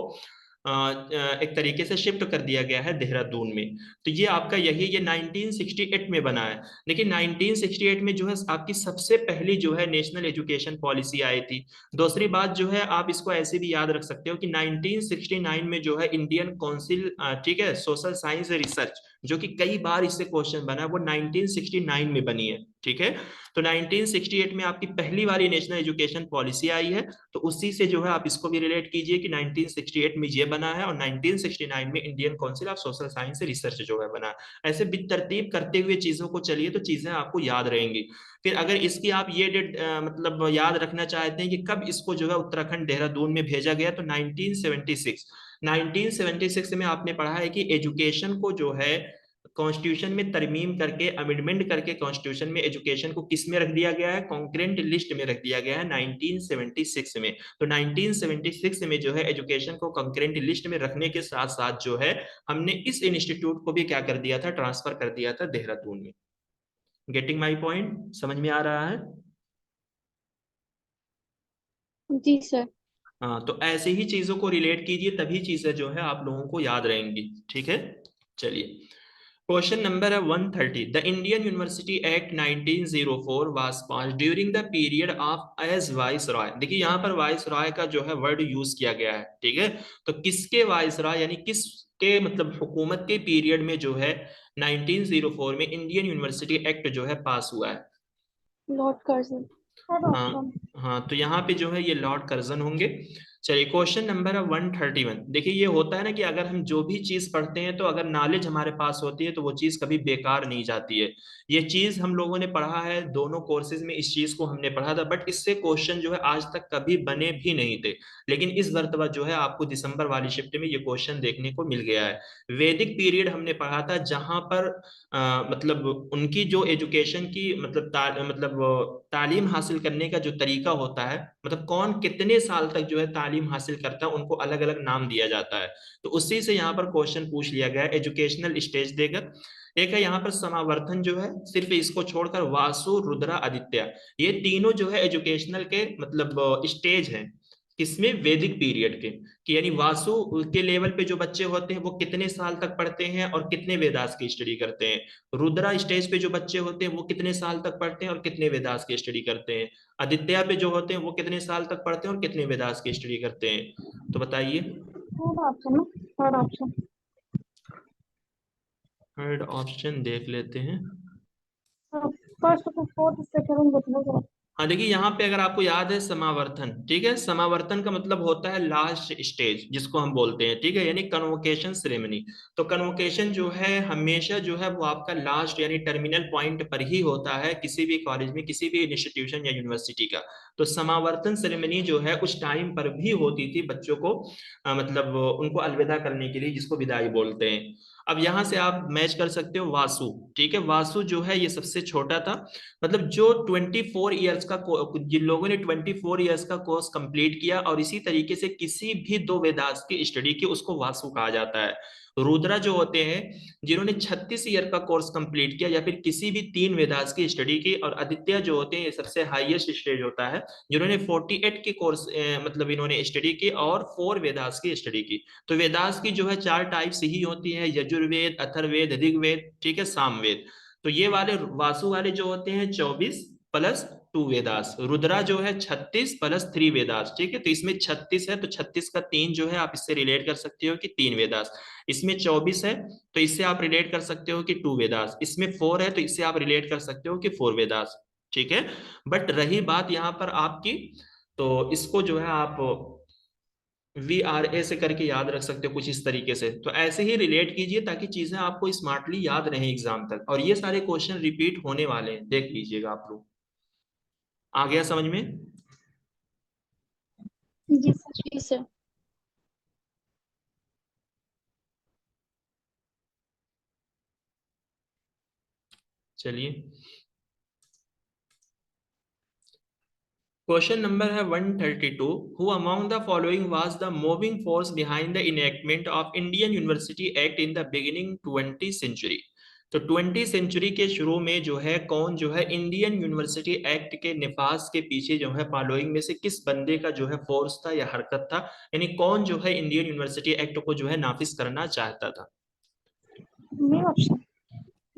एक तरीके से शिफ्ट कर दिया गया है देहरादून में। तो ये आपका यही ये 1968 में बना है। लेकिन 1968 में जो है आपकी सबसे पहली जो है नेशनल एजुकेशन पॉलिसी आई थी। दूसरी बात जो है आप इसको ऐसे भी याद रख सकते हो कि 1969 में जो है इंडियन काउंसिल, ठीक है, सोशल साइंस रिसर्च, जो कि कई बार इससे क्वेश्चन बना है, वो 1969 में बनी है। ठीक है, तो 1968 में आपकी पहली वाली नेशनल एजुकेशन पॉलिसी आई है। तो उसी से जो है आप इसको भी रिलेट कीजिए कि 1968 में ये बना है और 1969 में Indian council of social science research जो है बना है। ऐसे बितरतीब करते हुए चीजों को चलिए तो चीजें आपको याद रहेंगी। फिर अगर इसकी आप ये डेट मतलब याद रखना चाहते हैं कि कब इसको जो है उत्तराखंड देहरादून में भेजा गया, तो 1976 में आपने पढ़ा है कि एजुकेशन को जो है कॉन्स्टिट्यूशन में तरमीम करके, अमेंडमेंट करके कॉन्स्टिट्यूशन में एजुकेशन को किस में रख दिया गया है, कॉन्करेंट लिस्ट में रख दिया गया है 1976 में। तो 1976 में जो है एजुकेशन को कॉन्करेंट लिस्ट में रखने के साथ साथ जो है हमने इस इंस्टीट्यूट को भी क्या कर दिया था, ट्रांसफर कर दिया था देहरादून में। गेटिंग माई पॉइंट, समझ में आ रहा है? जी सर। हाँ, तो ऐसे ही चीजों को रिलेट कीजिए, तभी चीजें जो है आप लोगों को याद रहेंगी। ठीक है, चलिए क्वेश्चन नंबर है 130। The Indian University Act 1904 was pass during the period of as viceroy. देखिए यहाँ पर वाइस रॉय का जो है वर्ड यूज किया गया है। ठीक है, तो किसके वाइस रॉय यानी किसके मतलब हुकूमत के पीरियड में जो है 1904 में इंडियन यूनिवर्सिटी एक्ट जो है पास हुआ है? Lord Curzon. हाँ हाँ, तो यहाँ पे जो है ये लॉर्ड कर्जन होंगे। चलिए क्वेश्चन नंबर है 131। देखिए ये होता है ना कि अगर हम जो भी चीज पढ़ते हैं तो अगर नॉलेज हमारे पास होती है तो वो चीज कभी बेकार नहीं जाती है। ये चीज हम लोगों ने पढ़ा है, दोनों कोर्सेज में इस चीज को हमने पढ़ा था, बट इससे क्वेश्चन जो है आज तक कभी बने भी नहीं थे। लेकिन इस मर्तबा जो है आपको दिसंबर वाली शिफ्ट में ये क्वेश्चन देखने को मिल गया है। वैदिक पीरियड हमने पढ़ा था जहां पर मतलब उनकी जो एजुकेशन की मतलब तालीम हासिल करने का जो तरीका होता है, मतलब कौन कितने साल तक जो है तालीम हासिल करता है, उनको अलग अलग नाम दिया जाता है। तो उसी से यहाँ पर क्वेश्चन पूछ लिया गया है एजुकेशनल स्टेज देकर। एक है यहाँ पर समावर्तन जो है, सिर्फ इसको छोड़कर वासु, रुद्रा, आदित्य, ये तीनों जो है एजुकेशनल के मतलब स्टेज हैं। किसमें? वैदिक पीरियड के। कि यानी वासु के लेवल पे जो बच्चे होते हैं वो कितने साल तक पढ़ते हैं और कितने वेदास की स्टडी करते हैं। रुद्रा स्टेज पे जो बच्चे होते हैं वो कितने साल तक पढ़ते हैं और कितने वेदास की स्टडी करते हैं। आदित्य पे जो होते हैं वो कितने साल तक पढ़ते हैं और कितने वेदास की स्टडी करते हैं। तो बताइए। Third option, third option. Third option देख लेते हैं। फर्स्ट टू फोर्थ सेकंड बताओ। हाँ देखिए यहाँ पे अगर आपको याद है समावर्तन, ठीक है, समावर्तन का मतलब होता है लास्ट स्टेज जिसको हम बोलते हैं। ठीक है, यानी कन्वोकेशन सेरेमनी। तो कन्वोकेशन जो है हमेशा जो है वो आपका लास्ट यानी टर्मिनल पॉइंट पर ही होता है किसी भी कॉलेज में, किसी भी इंस्टीट्यूशन या यूनिवर्सिटी का। तो समावर्तन सेरेमनी जो है उस टाइम पर भी होती थी बच्चों को मतलब उनको अलविदा करने के लिए, जिसको विदाई बोलते हैं। अब यहां से आप मैच कर सकते हो वासु। ठीक है, वासु जो है ये सबसे छोटा था, मतलब जो 24 ईयर्स का जिन लोगों ने 24 ईयर्स का कोर्स कंप्लीट किया और इसी तरीके से किसी भी दो वेदास की स्टडी की, उसको वासु कहा जाता है। रुद्रा जो होते हैं जिन्होंने 36 ईयर का कोर्स कंप्लीट किया या फिर किसी भी तीन वेदास की स्टडी की, और आदित्य जो होते हैं ये सबसे हाईएस्ट स्टेज होता है जिन्होंने 48 की कोर्स मतलब इन्होंने स्टडी की और 4 वेदास की स्टडी की। तो वेदास की जो है 4 टाइप्स ही होती है, यजुर्वेद, अथर्ववेद, ऋग्वेद, ठीक है, सामवेद। तो ये वाले वासु वाले जो होते हैं 24 प्लस 2 वेदास, रुद्रा जो है 36 प्लस 3 वेदास। ठीक है, तो इसमें 36 है तो 36 का 3 जो है आप इससे रिलेट कर सकते हो कि 3 वेदास। इसमें 24 है तो इससे आप रिलेट कर सकते हो कि 2 वेदास। इसमें 4 है तो इससे आप रिलेट कर सकते हो कि 4 वेदास। ठीक है, बट रही बात यहाँ पर आपकी, तो इसको जो है आप VRA से करके याद रख सकते हो कुछ इस तरीके से। तो ऐसे ही रिलेट कीजिए ताकि चीजें आपको स्मार्टली याद रहें एग्जाम तक। और ये सारे क्वेश्चन रिपीट होने वाले हैं, देख लीजिएगा आप लोग। आ गया समझ में? जी सर। जी सर। चलिए क्वेश्चन नंबर है 132। Who among the following was the moving force behind the enactment of Indian University Act in the beginning 20th century. तो 20 सेंचुरी के शुरू में जो है कौन जो है इंडियन यूनिवर्सिटी एक्ट के निफाज के पीछे जो है फॉलोइंग में से किस बंदे का जो है फोर्स था या हरकत था, यानी कौन जो है इंडियन यूनिवर्सिटी एक्ट को जो है नाफिज करना चाहता था? B option.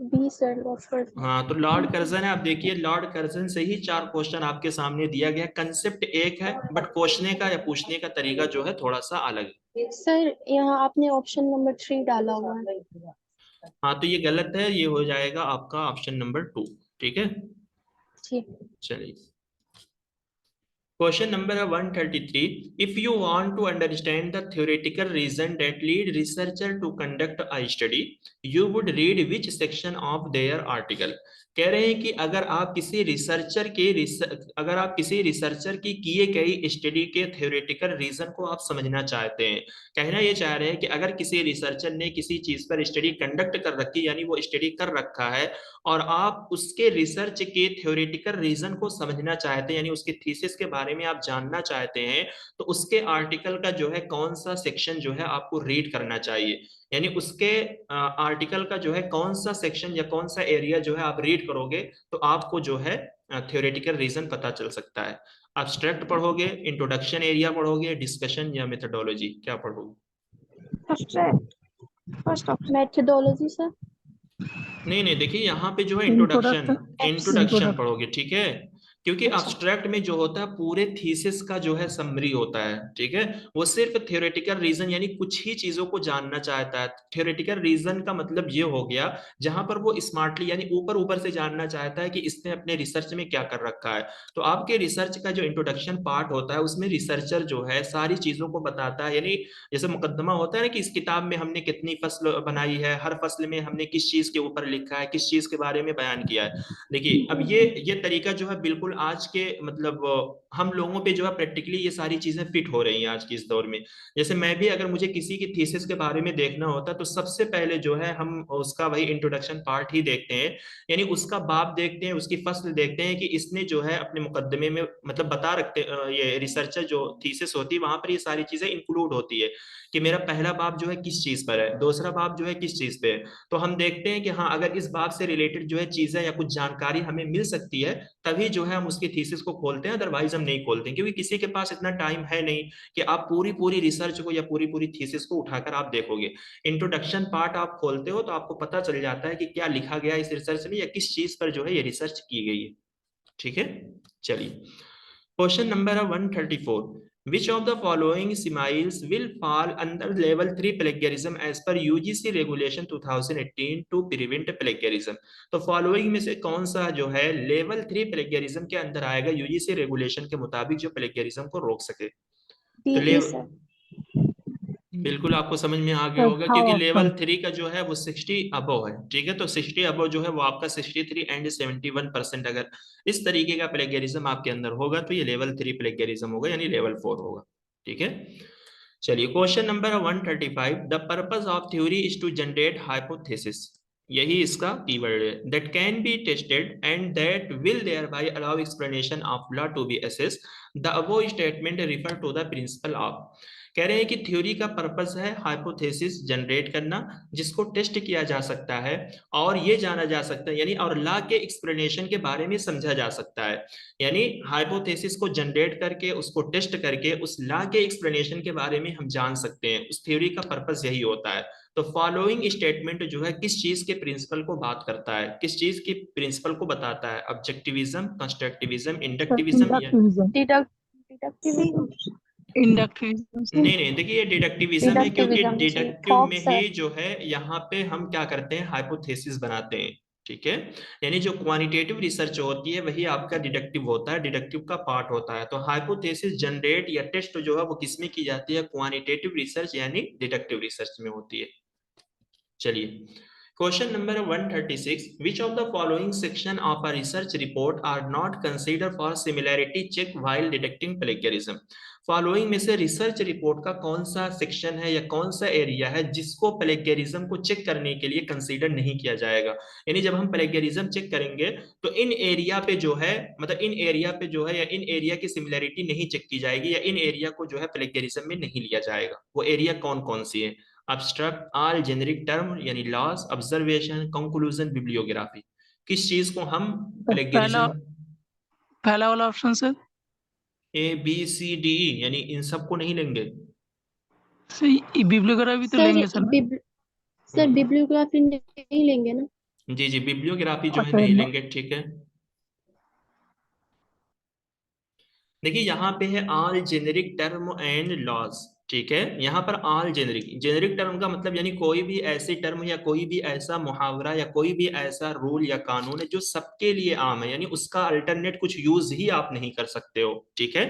B sir, Lord Curzon. हाँ, तो लॉर्ड कर्जन है। आप देखिए लॉर्ड कर्जन से ही 4 क्वेश्चन आपके सामने दिया गया। कंसेप्ट एक है बट पूछने का या पूछने का तरीका जो है थोड़ा सा अलग है। सर यहाँ आपने ऑप्शन नंबर 3 डाला हुआ है। हाँ, तो ये गलत है, ये हो जाएगा आपका ऑप्शन नंबर 2। ठीक है, ठीक। चलिए क्वेश्चन नंबर है 133। If you want to understand the theoretical reason that lead researcher to conduct a study, you would read which section of their article. कह रहे हैं कि अगर आप किसी रिसर्चर की किए गई स्टडी के थ्योरेटिकल रीजन को आप समझना चाहते हैं, कहना ये चाह रहे हैं कि अगर किसी रिसर्चर ने किसी चीज पर स्टडी कंडक्ट कर रखी, यानी वो स्टडी कर रखा है, और आप उसके रिसर्च के थ्योरेटिकल रीजन को समझना चाहते हैं, यानी उसके थीसिस के बारे में आप जानना चाहते हैं, तो उसके आर्टिकल का जो है कौन सा सेक्शन जो है आपको रीड करना चाहिए, यानी उसके आर्टिकल का जो है कौन सा सेक्शन या कौन सा एरिया जो है आप रीड करोगे तो आपको जो है थ्योरेटिकल रीजन पता चल सकता है। एब्स्ट्रैक्ट पढ़ोगे, इंट्रोडक्शन एरिया पढ़ोगे, डिस्कशन या मेथोडोलॉजी, क्या पढ़ोगे? First option. Methodology sir. नहीं नहीं, देखिए यहाँ पे जो है इंट्रोडक्शन। इंट्रोडक्शन पढ़ोगे, ठीक है, क्योंकि अच्छा। अब्स्ट्रैक्ट में जो होता है पूरे थीसिस का जो है समरी होता है, ठीक है, वो सिर्फ थ्योरेटिकल रीजन यानी कुछ ही चीजों को जानना चाहता है। थ्योरेटिकल रीजन का मतलब ये हो गया जहां पर वो स्मार्टली यानी ऊपर ऊपर से जानना चाहता है कि इसने अपने रिसर्च में क्या कर रखा है। तो आपके रिसर्च का जो इंट्रोडक्शन पार्ट होता है उसमें रिसर्चर जो है सारी चीजों को बताता है, यानी जैसे मुकदमा होता है ना कि इस किताब में हमने कितनी फसल बनाई है, हर फसल में हमने किस चीज के ऊपर लिखा है, किस चीज के बारे में बयान किया है। देखिए अब ये तरीका जो है बिल्कुल आज के मतलब हम लोगों पे जो है प्रैक्टिकली ये सारी चीजें फिट हो रही हैं आज के इस दौर में। जैसे मैं भी अगर मुझे किसी की थीसिस के बारे में देखना होता तो सबसे पहले जो है हम उसका वही इंट्रोडक्शन पार्ट ही देखते हैं, यानी उसका बाब देखते हैं, उसकी फसल देखते हैं कि इसने जो है अपने मुकदमे में मतलब बता रखते ये रिसर्चर जो थीसिस होती है वहां पर ये सारी चीजें इंक्लूड होती है कि मेरा पहला बाब जो है किस चीज पर है, दूसरा बाब जो है किस चीज पे है। तो हम देखते हैं कि हाँ अगर इस बात से रिलेटेड जो है चीजें या कुछ जानकारी हमें मिल सकती है तभी जो है हम उसकी थीसिस को खोलते हैं, अदरवाइज हम नहीं खोलते हैं, क्योंकि किसी के पास इतना टाइम है नहीं कि आप पूरी पूरी रिसर्च को या पूरी पूरी थीसिस को उठाकर आप देखोगे। इंट्रोडक्शन पार्ट आप खोलते हो तो आपको पता चल जाता है कि क्या लिखा गया इस रिसर्च में या किस चीज पर जो है ये रिसर्च की गई है। ठीक है, चलिए question number 134। Which of the following similes will fall under level 3 plagiarism as per UGC regulation 2018 to prevent plagiarism? तो फॉलोइंग में से कौन सा जो है लेवल 3 प्लेगियरिज्म के अंदर आएगा यूजीसी रेगुलेशन के मुताबिक जो प्लेगियरिज्म को रोक सके? तो डी सर। बिल्कुल आपको समझ में आ गया होगा क्योंकि लेवल 3 का जो है वो 60 अबव है, ठीक है, तो 60 अबव जो है वो आपका 63 एंड 71% अगर इस तरीके का प्लेगियरिज्म आपके अंदर होगा तो ये लेवल 3 प्लेगियरिज्म होगा यानी लेवल 4 होगा। ठीक है, चलिए question number 135। The purpose of theory is to generate hypothesis, यही इसका कीवर्ड है, that can be tested and that will thereby allow explanation of law to be assessed. The above statement refer to the principle of. कह रहे हैं कि theory का purpose है hypothesis generate करना जिसको टेस्ट किया जा सकता है और ये जाना जा सकता है यानी और लॉ के एक्सप्लेनेशन के बारे में समझा जा सकता है, यानी हाइपोथेसिस को जनरेट करके उसको टेस्ट करके उस लॉ के एक्सप्लेनेशन के बारे में हम जान सकते हैं। उस थ्योरी का पर्पस यही होता है। तो फॉलोइंग स्टेटमेंट जो है किस चीज के प्रिंसिपल को बात करता है, किस चीज की प्रिंसिपल को बताता है? ऑब्जेक्टिविज्म, कंस्ट्रक्टिविज्म, इंडक्टिविज्म या डिडक्टिविज्म। इंडक्टिविज्म। नहीं नहीं, देखिए ये डिडक्टिविज्म है क्योंकि डिडक्टिविज्म जी, डिडक्टिव थॉट में सर। ही जो है यहाँ पे हम क्या करते हैं हाइपोथेसिस बनाते हैं। ठीक है, यानी जो क्वांटिटेटिव रिसर्च होती है वही आपका डिडक्टिव होता है, डिडक्टिव का पार्ट होता है। तो हाइपोथेसिस जनरेट या टेस्ट जो है वो किसमें की जाती है? क्वांटिटेटिव रिसर्च यानी डिडक्टिव रिसर्च में होती है। चलिए question number 136। Which of the following section of a research report are not consider for similarity check while detecting plagiarism? Following में से रिसर्च रिपोर्ट का कौन सा सेक्शन है या कौन सा एरिया है जिसको प्लेगियरिज्म को चेक करने के लिए कंसीडर नहीं किया जाएगा? यानी जब हम प्लेगियरिज्म चेक करेंगे तो इन एरिया पे जो है मतलब इन एरिया पे जो है या इन एरिया की सिमिलैरिटी नहीं चेक की जाएगी या इन एरिया को जो है प्लेगियरिज्म में नहीं लिया जाएगा। वो एरिया कौन कौन सी है? abstract, all generic term यानी laws, observation, conclusion, bibliography। किस चीज को हम पहला प्लेगरिज्म, पहला वाला ऑप्शन सर। ABCDE यानी इन सब को नहीं लेंगे? सही, बिब्लियोग्राफी तो सर लेंगे सर ना? सर बिब्लियोग्राफी नहीं लेंगे ना? जी जी, बिब्लियोग्राफी जो है अच्छा, नहीं लेंगे, ठीक है। देखिए यहाँ पे है all generic term and laws, ठीक है। यहाँ पर ऑल जेनेरिक टर्म का मतलब यानी कोई भी ऐसी टर्म या कोई भी ऐसा मुहावरा या कोई भी ऐसा रूल या कानून है जो सबके लिए आम है, यानी उसका अल्टरनेट कुछ यूज ही आप नहीं कर सकते हो, ठीक है।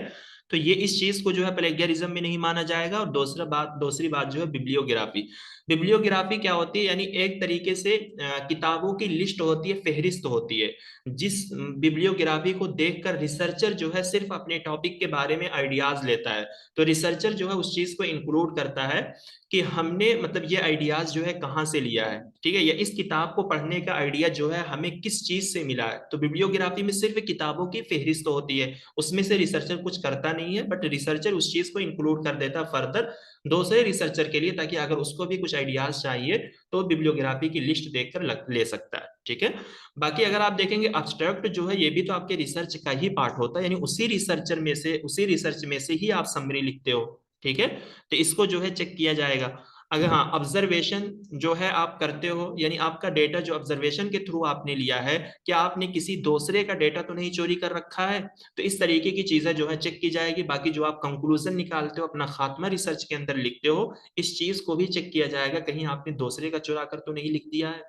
तो ये इस चीज को जो है प्लेगियरिज्म में नहीं माना जाएगा। और दूसरी बात जो है बिब्लियोग्राफी। बिब्लियोग्राफी क्या होती है, यानी एक तरीके से किताबों की लिस्ट होती है, फेहरिस्त होती है। जिस बिब्लियोग्राफी को देखकर रिसर्चर जो है सिर्फ अपने टॉपिक के बारे में आइडियाज लेता है, तो रिसर्चर जो है उस चीज को इंक्लूड करता है कि हमने मतलब ये आइडियाज जो है कहाँ से लिया है, ठीक है, या इस किताब को पढ़ने का आइडिया जो है हमें किस चीज से मिला है। तो बिब्लियोग्राफी में सिर्फ किताबों की फेहरिस्त होती है, उसमें से रिसर्चर कुछ करता नहीं है, बट रिसर्चर उस चीज को इंक्लूड कर देता फर्दर दूसरे रिसर्चर के लिए, ताकि अगर उसको भी कुछ आइडियाज चाहिए तो बिब्लियोग्राफी की लिस्ट देखकर ले सकता है, ठीक है। बाकी अगर आप देखेंगे एब्स्ट्रैक्ट जो है ये भी तो आपके रिसर्च का ही पार्ट होता है, यानी उसी रिसर्च में से ही आप समरी लिखते हो, ठीक है। तो इसको जो है चेक किया जाएगा। अगर हाँ ऑब्जर्वेशन जो है आप करते हो, यानी आपका डेटा जो ऑब्जर्वेशन के थ्रू आपने लिया है, क्या आपने किसी दूसरे का डेटा तो नहीं चोरी कर रखा है, तो इस तरीके की चीजें जो है चेक की जाएगी। बाकी जो आप कंक्लूजन निकालते हो, अपना खात्मा रिसर्च के अंदर लिखते हो, इस चीज को भी चेक किया जाएगा, कहीं आपने दूसरे का चुरा कर तो नहीं लिख दिया है,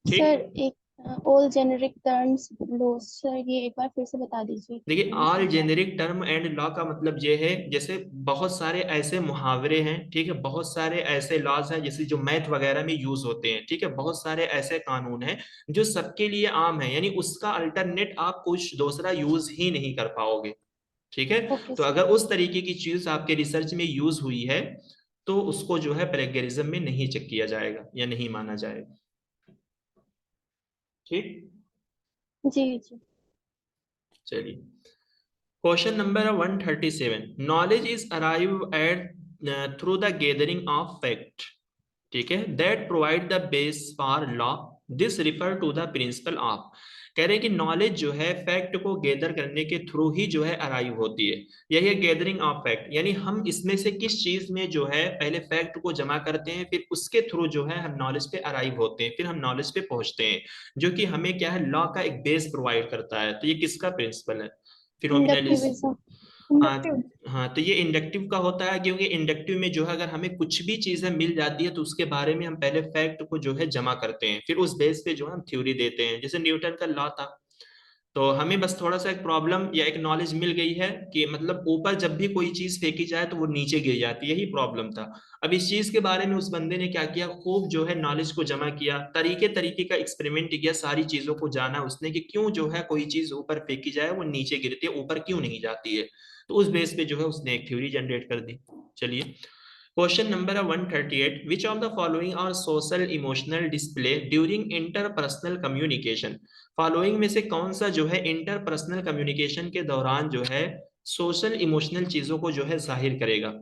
ठीक। सर एक ऑल जेनेरिक टर्म्स लो सर, ये एक बार फिर से बता दीजिए। देखिए all generic term and law का मतलब ये है, जैसे बहुत सारे ऐसे मुहावरे हैं, ठीक है, बहुत सारे ऐसे लॉज हैं जैसे जो मैथ वगैरह में यूज होते हैं, ठीक है, बहुत सारे ऐसे कानून हैं जो सबके लिए आम है, यानी उसका अल्टरनेट आप कुछ दूसरा यूज ही नहीं कर पाओगे, ठीक है। ओके तो सर। अगर उस तरीके की चीज आपके रिसर्च में यूज हुई है तो उसको जो है प्लेगरिज्म में नहीं चेक किया जाएगा या नहीं माना जाएगा, ठीक। जी जी। चलिए question number 137, knowledge is arrive at through the gathering of fact, ठीक है, that provide the base for law, this refer to the principle of. कह रहे हैं कि नॉलेज जो है फैक्ट को गैदर करने के थ्रू ही जो है अराइव होती है, यही है गैदरिंग ऑफ फैक्ट, यानी हम इसमें से किस चीज में जो है पहले फैक्ट को जमा करते हैं, फिर उसके थ्रू जो है हम नॉलेज पे अराइव होते हैं, फिर हम नॉलेज पे पहुंचते हैं, जो कि हमें क्या है लॉ का एक बेस प्रोवाइड करता है। तो ये किसका प्रिंसिपल है? फिनोमिनलिस्ट। इंडक्टिविज्म। हाँ। इंडक्टिव। हाँ तो ये इंडक्टिव का होता है, क्योंकि इंडक्टिव में जो है अगर हमें कुछ भी चीजें मिल जाती है तो उसके बारे में हम पहले फैक्ट को जो है जमा करते हैं, फिर उस बेस पे जो है हम थ्योरी देते हैं, जैसे न्यूटन का लॉ था। तो हमें बस थोड़ा सा एक प्रॉब्लम या एक नॉलेज मिल गई है कि मतलब ऊपर जब भी कोई चीज फेंकी जाए तो वो नीचे गिर जाती है, यही प्रॉब्लम था। अब इस चीज के बारे में उस बंदे ने क्या किया, खूब जो है नॉलेज को जमा किया, तरीके तरीके का एक्सपेरिमेंट किया, सारी चीजों को जाना उसने कि क्यों जो है कोई चीज ऊपर फेंकी जाए वो नीचे गिरती है, ऊपर क्यों नहीं जाती है। तो उस बेस पे जो है उसने एक थ्योरी जनरेट कर दी। चलिए question number 138, which of the following are social emotional display during interpersonal communication. Following में से कौन सा जो है इंटरपर्सनल कम्युनिकेशन के दौरान जो है सोशल इमोशनल चीजों को जो है जाहिर करेगा,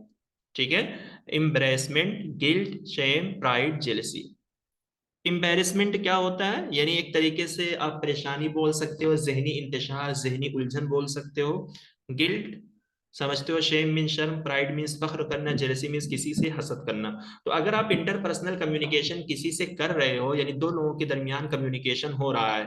ठीक है। Embarrassment, guilt, shame, pride, jealousy. Embarrassment क्या होता है, यानी एक तरीके से आप परेशानी बोल सकते हो, जहनी इंतशार, जहनी उलझन बोल सकते हो। गिल्ट समझते हो, शेम मीन शर्म, प्राइड मीन्स फख्र करना, जेलसी मीन्स किसी से हसद करना। तो अगर आप इंटरपर्सनल कम्युनिकेशन किसी से कर रहे हो, यानी दो लोगों के दरमियान कम्युनिकेशन हो रहा है,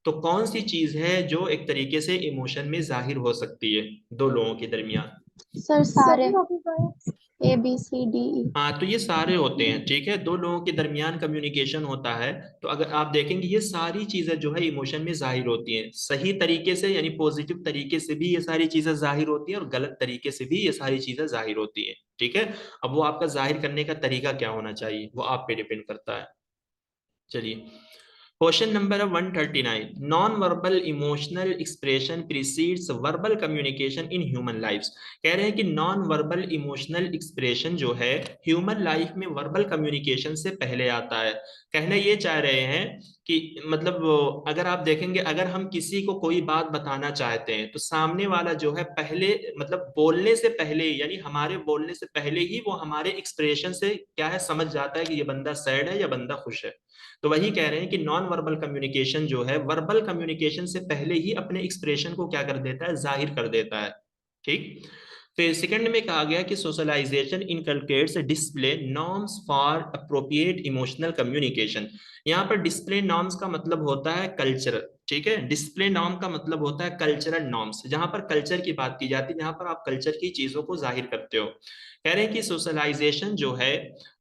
तो कौन सी चीज है जो एक तरीके से इमोशन में जाहिर हो सकती है दो लोगों के दरमियान? सर सारे सभी ऑफिस ABCDE। हाँ तो ये सारे होते हैं, ठीक है, दो लोगों के दरमियान कम्युनिकेशन होता है। तो अगर आप देखेंगे ये सारी चीजें जो है इमोशन में जाहिर होती हैं, सही तरीके से यानी पॉजिटिव तरीके से भी ये सारी चीजें जाहिर होती हैं और गलत तरीके से भी ये सारी चीजें जाहिर होती हैं, ठीक है। अब वो आपका जाहिर करने का तरीका क्या होना चाहिए वो आप पे डिपेंड करता है। चलिए question number 139, non verbal emotional expression precedes verbal communication in human lifes. कह रहे हैं कि नॉन वर्बल इमोशनल एक्सप्रेशन जो है ह्यूमन लाइफ में वर्बल कम्युनिकेशन से पहले आता है। कहना ये चाह रहे हैं कि मतलब अगर आप देखेंगे, अगर हम किसी को कोई बात बताना चाहते हैं तो सामने वाला जो है पहले मतलब बोलने से पहले, यानी हमारे बोलने से पहले ही वो हमारे एक्सप्रेशन से क्या है समझ जाता है कि ये बंदा सैड है या बंदा खुश है। तो वही कह रहे हैं कि नॉन वर्बल कम्युनिकेशन जो है वर्बल कम्युनिकेशन से पहले ही अपने एक्सप्रेशन को क्या कर देता है, जाहिर कर देता है। ठीक। फिर सेकंड में कहा गया कि socialization inculcates display norms for appropriate emotional communication. यहाँ पर डिस्प्ले नॉर्म्स का मतलब होता है कल्चर। ठीक है, डिस्प्ले नॉर्म का मतलब होता है कल्चरल नॉर्म्स, जहां पर कल्चर की बात की जाती है, जहां पर आप कल्चर की चीजों को जाहिर करते हो। कह रहे हैं कि सोशलाइजेशन जो है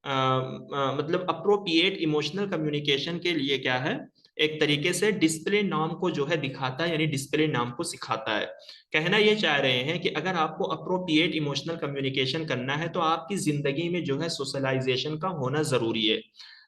मतलब अप्रोप्रिएट इमोशनल कम्युनिकेशन के लिए क्या है, एक तरीके से डिस्प्ले नॉर्म को जो है दिखाता है, यानी डिस्प्ले नॉर्म को सिखाता है। कहना ये चाह रहे हैं कि अगर आपको अप्रोप्रिएट इमोशनल कम्युनिकेशन करना है तो आपकी जिंदगी में जो है सोशलाइजेशन का होना जरूरी है।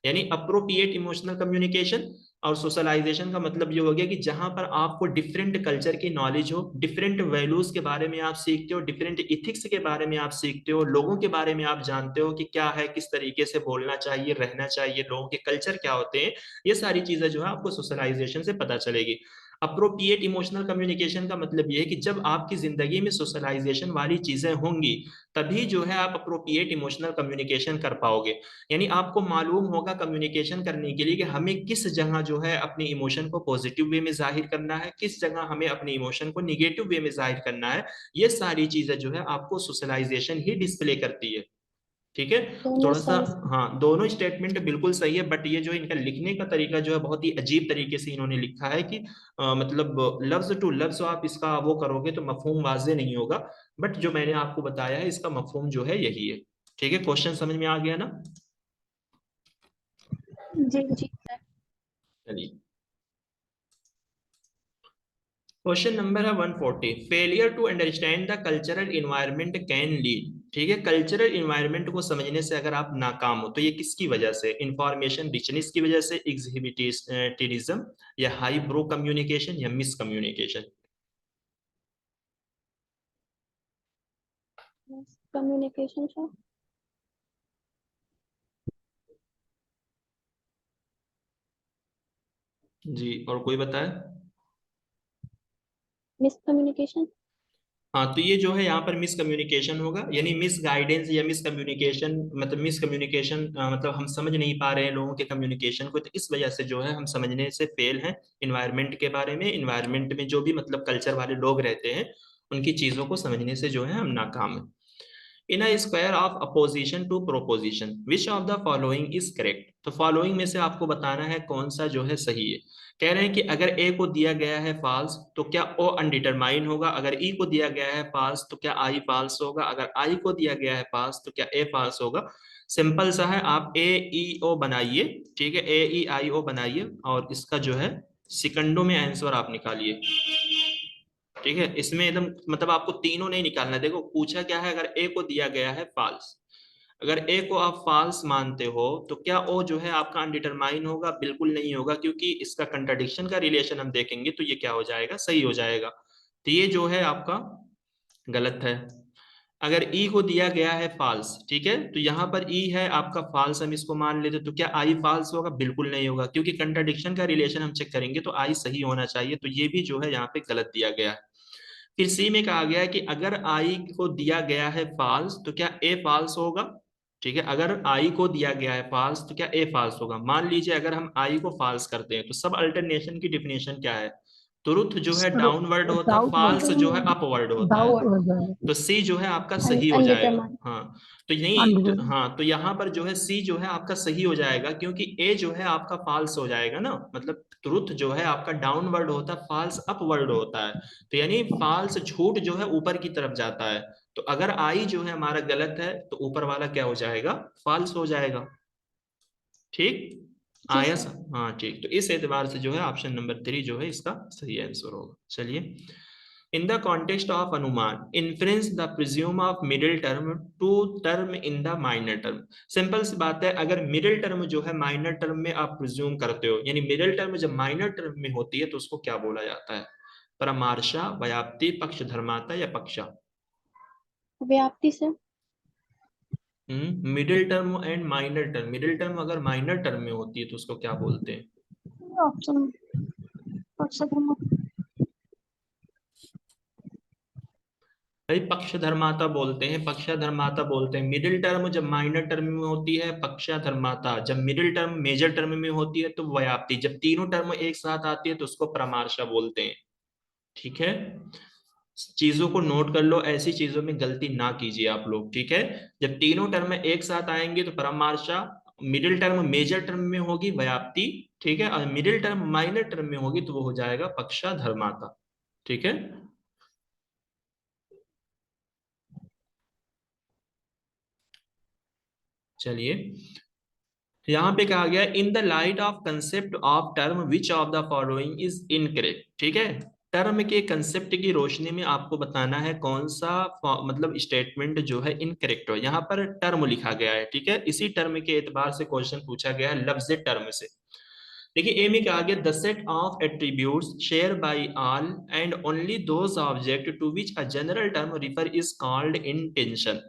यानी अप्रोप्रिएट इमोशनल कम्युनिकेशन और सोशलाइजेशन का मतलब ये हो गया कि जहां पर आपको डिफरेंट कल्चर की नॉलेज हो, डिफरेंट वैल्यूज के बारे में आप सीखते हो, डिफरेंट इथिक्स के बारे में आप सीखते हो, लोगों के बारे में आप जानते हो कि क्या है, किस तरीके से बोलना चाहिए, रहना चाहिए, लोगों के कल्चर क्या होते हैं, ये सारी चीजें जो है आपको सोशलाइजेशन से पता चलेगी। अप्रोप्रिएट इमोशनल कम्युनिकेशन का मतलब ये है कि जब आपकी जिंदगी में सोशलाइजेशन वाली चीजें होंगी तभी जो है आप अप्रोप्रिएट इमोशनल कम्युनिकेशन कर पाओगे। यानी आपको मालूम होगा कम्युनिकेशन करने के लिए कि हमें किस जगह जो है अपने इमोशन को पॉजिटिव वे में जाहिर करना है, किस जगह हमें अपने इमोशन को निगेटिव वे में जाहिर करना है। ये सारी चीजें जो है आपको सोशलाइजेशन ही डिस्प्ले करती है। ठीक है। दोनों थोड़ा सा, सही। हाँ दोनों स्टेटमेंट बिल्कुल सही है, बट ये जो इनका लिखने का तरीका जो है बहुत ही अजीब तरीके से इन्होंने लिखा है कि मतलब लफ्ज टू लफ्ज आप इसका वो करोगे तो मफहूम वाजे नहीं होगा। बट जो मैंने आपको बताया है इसका मफहूम जो है यही है। ठीक है, क्वेश्चन समझ में आ गया ना? जी जी सर। चलिए, क्वेश्चन नंबर है 140। Failure to understand the cultural environment can lead. ठीक है, कल्चरल इन्वायरमेंट को समझने से अगर आप नाकाम हो तो ये किसकी वजह से, इंफॉर्मेशन रिचनेस की वजह से, एग्जिबिटिज्म, या हाई ब्रो कम्युनिकेशन, या मिस कम्युनिकेशन? Communication sir. जी, और कोई बताए? मिसकम्युनिकेशन। हाँ, तो ये जो है यहाँ पर मिस कम्युनिकेशन होगा, यानी मिस गाइडेंस या मिस कम्युनिकेशन, मतलब मिस कम्युनिकेशन मतलब हम समझ नहीं पा रहे हैं लोगों के कम्युनिकेशन को, तो इस वजह से जो है हम समझने से फेल हैं इन्वायरमेंट के बारे में। इन्वायरमेंट में जो भी मतलब कल्चर वाले लोग रहते हैं उनकी चीजों को समझने से जो है हम नाकाम हैं। In a square of opposition to proposition which of the following is correct. तो फॉलोइंग में से आपको बताना है कौन सा जो है सही है। कह रहे हैं कि अगर ए को दिया गया है फॉल्स तो क्या ओ अनडिटरमाइन होगा, अगर ई को दिया गया है फॉल्स तो क्या आई फॉल्स होगा, अगर आई को दिया गया है फॉल्स तो क्या ए फॉल्स होगा। सिंपल सा है, आप ए ई ओ बनाइए। ठीक है, ए ई आई ओ बनाइए और इसका जो है सेकंडों में आंसर आप निकालिए। ठीक है, इसमें एकदम मतलब आपको तीनों नहीं निकालना है। देखो पूछा क्या है, अगर ए को दिया गया है फॉल्स, अगर ए को आप फॉल्स मानते हो तो क्या ओ जो है आपका अनडिटरमाइन होगा? बिल्कुल नहीं होगा, क्योंकि इसका कंट्राडिक्शन का रिलेशन हम देखेंगे तो ये क्या हो जाएगा, सही हो जाएगा। तो ये जो है आपका गलत है। अगर ई को दिया गया है फॉल्स, ठीक है, तो यहाँ पर ई है आपका फॉल्स, हम इसको मान लेते तो क्या आई फॉल्स होगा? बिल्कुल नहीं होगा, क्योंकि कंट्राडिक्शन का रिलेशन हम चेक करेंगे तो आई सही होना चाहिए, तो ये भी जो है यहाँ पे गलत दिया गया है। फिर सी में कहा गया है कि अगर आई को दिया गया है फॉल्स तो क्या ए फॉल्स होगा। ठीक है, अगर आई को दिया गया है फॉल्स तो क्या ए फॉल्स होगा। मान लीजिए अगर हम आई को फॉल्स करते हैं तो सब अल्टरनेशन की डिफिनेशन क्या है, ट्रुथ जो है सर डाउनवर्ड होता, डाउट हो फॉल्स जो है अपवर्ड होता है। डाउट हो जाएगा। तो सी जो है आपका सही हो जाएगा। अनडिटरमाइंड। हाँ, तो नहीं तो, अनडिटेड। हाँ तो यहाँ पर जो है सी जो है आपका सही हो जाएगा, क्योंकि ए जो है आपका फॉल्स हो जाएगा ना, मतलब ट्रुथ जो है आपका डाउनवर्ड होता है, फॉल्स अपवर्ड होता है। तो यानी फॉल्स झूठ जो है ऊपर की तरफ जाता है। तो अगर आई जो है हमारा गलत है तो ऊपर वाला क्या हो जाएगा, फॉल्स हो जाएगा। ठीक, जी आया सर। हाँ ठीक, तो इस एतबार से जो है ऑप्शन नंबर 3 जो है इसका सही आंसर होगा। चलिए, इन द कॉन्टेक्स्ट ऑफ अनुमान influence the presume of middle term to term in the minor term. Simple सी बात है, अगर मिडिल टर्म जो है माइनर टर्म में आप प्रिज्यूम करते हो, यानी मिडिल टर्म जब माइनर टर्म में होती है तो उसको क्या बोला जाता है, परमार्शा, व्याप्ति, पक्षधर्माता या पक्षा? व्याप्ति sir. Middle term and minor term, middle term अगर माइनर टर्म में होती है तो उसको क्या बोलते हैं? ऑप्शन पक्षधर्म। भाई पक्षधर्माता बोलते हैं, पक्षधर्माता बोलते हैं। मिडिल टर्म जब माइनर टर्म में होती है पक्षधर्माता, जब मिडिल टर्म मेजर टर्म में होती है तो व्याप्ति, जब तीनों टर्म एक साथ आती है तो उसको परामर्शा बोलते हैं। ठीक है, चीजों को नोट कर लो, ऐसी चीजों में गलती ना कीजिए आप लोग। ठीक है, जब तीनों टर्म एक साथ आएंगे तो परामर्शा, मिडिल टर्म मेजर टर्म में होगी व्याप्ति, ठीक है, और मिडिल टर्म माइनर टर्म में होगी तो वो हो जाएगा पक्षधर्माता। ठीक है, चलिए यहां पे कहा गया in the light of concept of term which of the following is incorrect. ठीक है, टर्म के कंसेप्ट की रोशनी में आपको बताना है कौन सा मतलब स्टेटमेंट जो है इनकरेक्ट हो। यहाँ पर टर्म लिखा गया है, ठीक है, इसी टर्म के एतबार से क्वेश्चन पूछा गया है लफ्ज टर्म से। देखिए ए में कहा गया the set of attributes share by all and only those object to which a general term refer is called intension.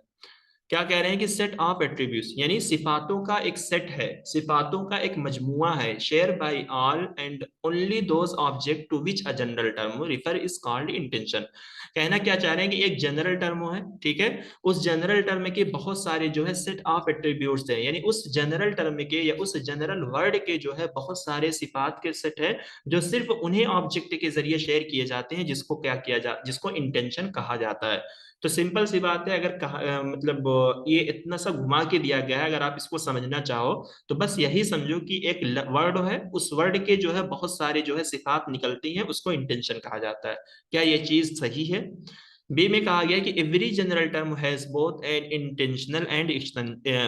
क्या कह रहे हैं कि सेट ऑफ एट्रीब्यूट्स यानी सिफातों का एक सेट है, सिफातों का एक मजमुआ है, share by all and only those object to which a general term refer is called intension. कहना क्या चाह रहे हैं कि एक जनरल टर्म है, ठीक है, उस जनरल टर्म के बहुत सारे जो है सेट ऑफ एट्रीब्यूट्स हैं, यानी उस जनरल टर्म के या उस जनरल वर्ड के जो है बहुत सारे सिफात के सेट है जो सिर्फ उन्हें ऑब्जेक्ट के जरिए शेयर किए जाते हैं जिसको क्या किया जा जिसको इंटेंशन कहा जाता है। तो सिंपल सी बात है, अगर मतलब ये इतना सा घुमा के दिया गया है, अगर आप इसको समझना चाहो तो बस यही समझो कि एक वर्ड है, उस वर्ड के जो है बहुत सारे जो है सिफात निकलती हैं, उसको इंटेंशन कहा जाता है। क्या ये चीज सही है? बी में कहा गया कि every general term has both an intensional and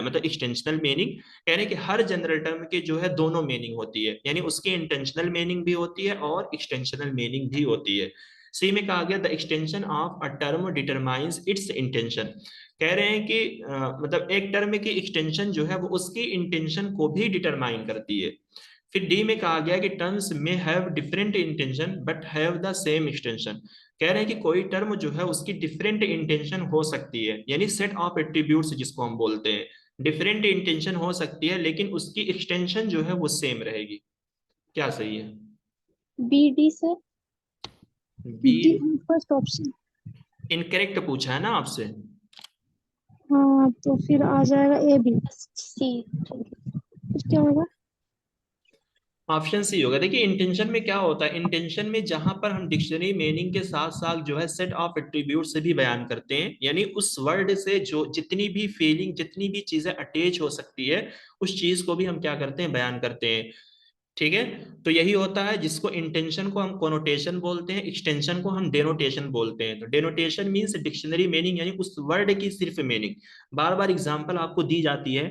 मतलब एक्सटेंशनल मीनिंग। कह रहे हैं कि हर जनरल टर्म के जो है दोनों मीनिंग होती है, यानी उसकी इंटेंशनल मीनिंग भी होती है और एक्सटेंशनल मीनिंग भी होती है। सी में कहा गया the extension of a term determines its intention. कह रहे हैं कि मतलब एक टर्म की एक्सटेंशन जो है वो उसकी इंटेंशन को भी डिटरमाइन करती है। फिर डी में कहा गया कि टर्म्स में have different intention but have the same extension. कह रहे हैं कि कोई टर्म जो है उसकी डिफरेंट इंटेंशन हो सकती है, यानी सेट ऑफ एट्रीब्यूट्स जिसको हम बोलते हैं, डिफरेंट इंटेंशन हो सकती है लेकिन उसकी एक्सटेंशन जो है वो सेम रहेगी। क्या सही है? B D sir. B D first option. Incorrect पूछा है ना आपसे। हाँ तो फिर आ जाएगा ए बी। सी। फिर क्या होगा? ऑप्शन सी होगा। देखिए इंटेंशन में क्या होता है, इंटेंशन में जहां पर हम डिक्शनरी मीनिंग के साथ साथ जो है सेट ऑफ एट्रीब्यूट से भी बयान करते हैं, यानी उस वर्ड से जो जितनी भी फीलिंग जितनी भी चीजें अटैच हो सकती है उस चीज को भी हम क्या करते हैं, बयान करते हैं। ठीक है, तो यही होता है जिसको इंटेंशन को हम कोनोटेशन बोलते हैं, एक्सटेंशन को हम डेनोटेशन बोलते हैं। तो डेनोटेशन मींस डिक्शनरी मीनिंग, यानी उस वर्ड की सिर्फ मीनिंग। बार बार एग्जांपल आपको दी जाती है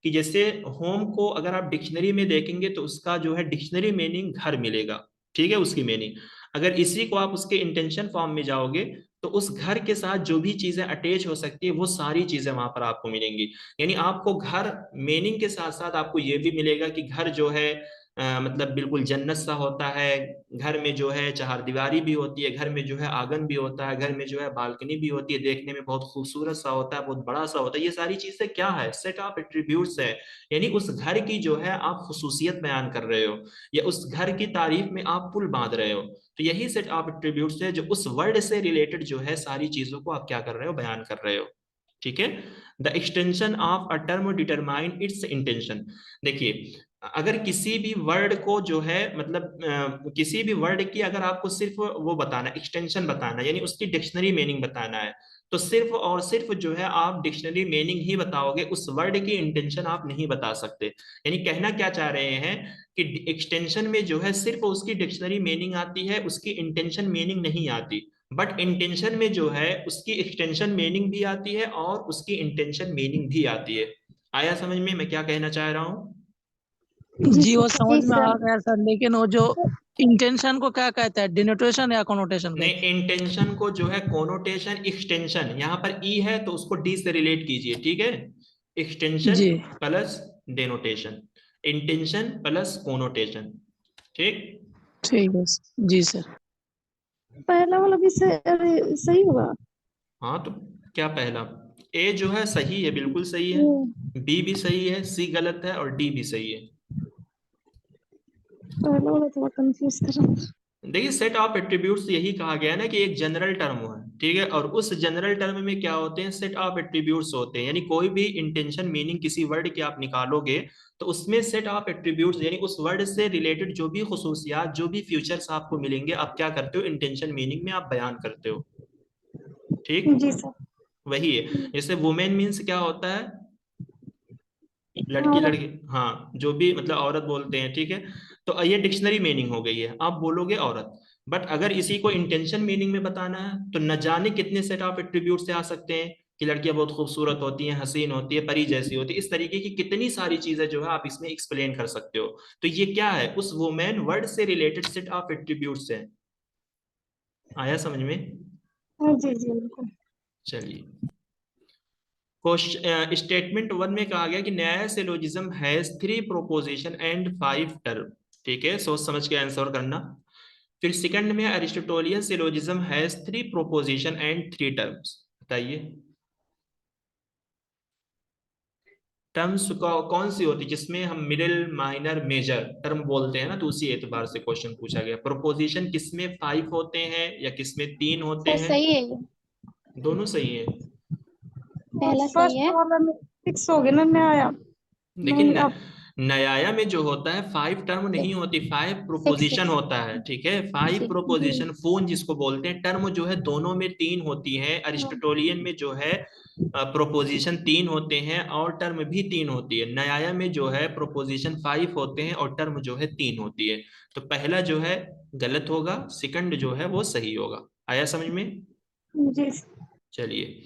कि जैसे होम को अगर आप डिक्शनरी में देखेंगे तो उसका जो है डिक्शनरी मीनिंग घर मिलेगा, ठीक है, उसकी मीनिंग। अगर इसी को आप उसके इंटेंशन फॉर्म में जाओगे तो उस घर के साथ जो भी चीजें अटैच हो सकती है वो सारी चीजें वहां पर आपको मिलेंगी। यानी आपको घर मीनिंग के साथ साथ आपको ये भी मिलेगा कि घर जो है मतलब बिल्कुल जन्नत सा होता है। घर में जो है चारदीवारी भी होती है, घर में जो है आंगन भी होता है, घर में जो है बालकनी भी होती है, देखने में बहुत खूबसूरत सा होता है, बहुत बड़ा सा होता है। ये सारी चीजें क्या है, सेट ऑफ एट्रीब्यूट्स है, यानी उस घर की जो है आप खुसूसियत बयान कर रहे हो या उस घर की तारीफ में आप पुल बांध रहे हो। तो यही सेट ऑफ एट्रीब्यूट्स है जो उस वर्ड से रिलेटेड जो है सारी चीजों को आप क्या कर रहे हो, बयान कर रहे हो। ठीक है, the extension of a term determine its intention. देखिए अगर किसी भी वर्ड को जो है मतलब किसी भी वर्ड की अगर आपको सिर्फ वो बताना, एक्सटेंशन बताना, यानी उसकी डिक्शनरी मीनिंग बताना है तो सिर्फ और सिर्फ जो है आप डिक्शनरी मीनिंग ही बताओगे, उस वर्ड की इंटेंशन आप नहीं बता सकते। यानी कहना क्या चाह रहे हैं कि एक्सटेंशन में जो है सिर्फ उसकी डिक्शनरी मीनिंग आती है, उसकी इंटेंशन मीनिंग नहीं आती। बट इंटेंशन में जो है उसकी एक्सटेंशन मीनिंग भी आती है और उसकी इंटेंशन मीनिंग भी आती है। आया समझ में मैं क्या कहना चाह रहा हूँ? जी वो समझ जी में आ सर। गया सर, लेकिन वो जो इंटेंशन को क्या कहता है, डिनोटेशन या कोनोटेशन नहीं, कहते इंटेंशन को जो है कोनोटेशन एक्सटेंशन, यहां पर ई है तो उसको डी से रिलेट कीजिए, ठीक है, हैं? एक्सटेंशन जी प्लस डेनोटेशन, इंटेंशन प्लस कोनोटेशन। ठीक, ठीक है जी सर। पहला वाला भी सही होगा। हाँ तो क्या पहला ए जो है सही है, बिल्कुल सही है, ओ, बी भी सही है, सी गलत है और डी भी सही है। पहले वाला थोड़ा कंफ्यूज कर रहा था। देखिए सेट ऑफ एट्रीब्यूट्स यही कहा गया है ना कि एक जनरल टर्म है, ठीक है, और उस जनरल टर्म में क्या होते हैं, सेट ऑफ एट्रीब्यूट्स होते हैं। यानी कोई भी इंटेंशन मीनिंग किसी वर्ड की आप निकालोगे तो उसमें सेट ऑफ एट्रीब्यूट्स यानी उस वर्ड से रिलेटेड जो भी खुसूसियात जो भी फीचर्स आपको मिलेंगे आप क्या करते हो, इंटेंशन मीनिंग में आप बयान करते हो। ठीक, जी सर। वही है। जैसे वुमेन मीन्स क्या होता है, लड़की और लड़की, हाँ जो भी मतलब औरत बोलते हैं, ठीक है। तो ये डिक्शनरी मीनिंग हो गई है, आप बोलोगे औरत। बट अगर इसी को इंटेंशन मीनिंग में बताना है तो न जाने कितने सेट ऑफ एट्रीब्यूट से आ सकते हैं कि लड़कियां बहुत खूबसूरत होती हैं, हसीन होती है, परी जैसी होती है, इस तरीके की कितनी सारी चीजें जो है आप इसमें एक्सप्लेन कर सकते हो। तो ये क्या है, उस वुमेन वर्ड से रिलेटेड सेट ऑफ एट्रीब्यूट्स है। आया समझ में? जी जी बिल्कुल। चलिए, क्वेश्चन स्टेटमेंट 1 में कहा गया कि नया syllogism has 3 proposition and 5 term. ठीक है, सोच समझ के आंसर करना। फिर सेकंड में Aristotelian syllogism has 3 proposition and 3 terms. बताइए टर्म्स कौन सी होती है जिसमें हम मिडिल माइनर मेजर टर्म बोलते हैं ना, तो उसी एतबार से क्वेश्चन पूछा गया। प्रोपोजिशन किसमें 5 होते हैं या किसमें 3 होते सर हैं? सही है ये, दोनों सही है। पहला सही फर्स्ट है। वाला में फिक्स हो गया ना, मैं आया लेकिन नहीं आप। नयाया में जो होता है 5 टर्म नहीं होती, 5 सिक्स प्रोपोजिशन सिक्स होता है, ठीक है, 5 जी प्रोपोजिशन फोन जिसको बोलते हैं। टर्म जो है दोनों में 3 होती है। हाँ। अरिस्टोटेलियन में जो है प्रोपोजिशन 3 होते हैं और टर्म भी 3 होती है। नयाया में जो है प्रोपोजिशन 5 होते हैं और टर्म जो है 3 होती है। तो पहला जो है गलत होगा, सेकंड जो है वो सही होगा। आया समझ में? जी चलिए,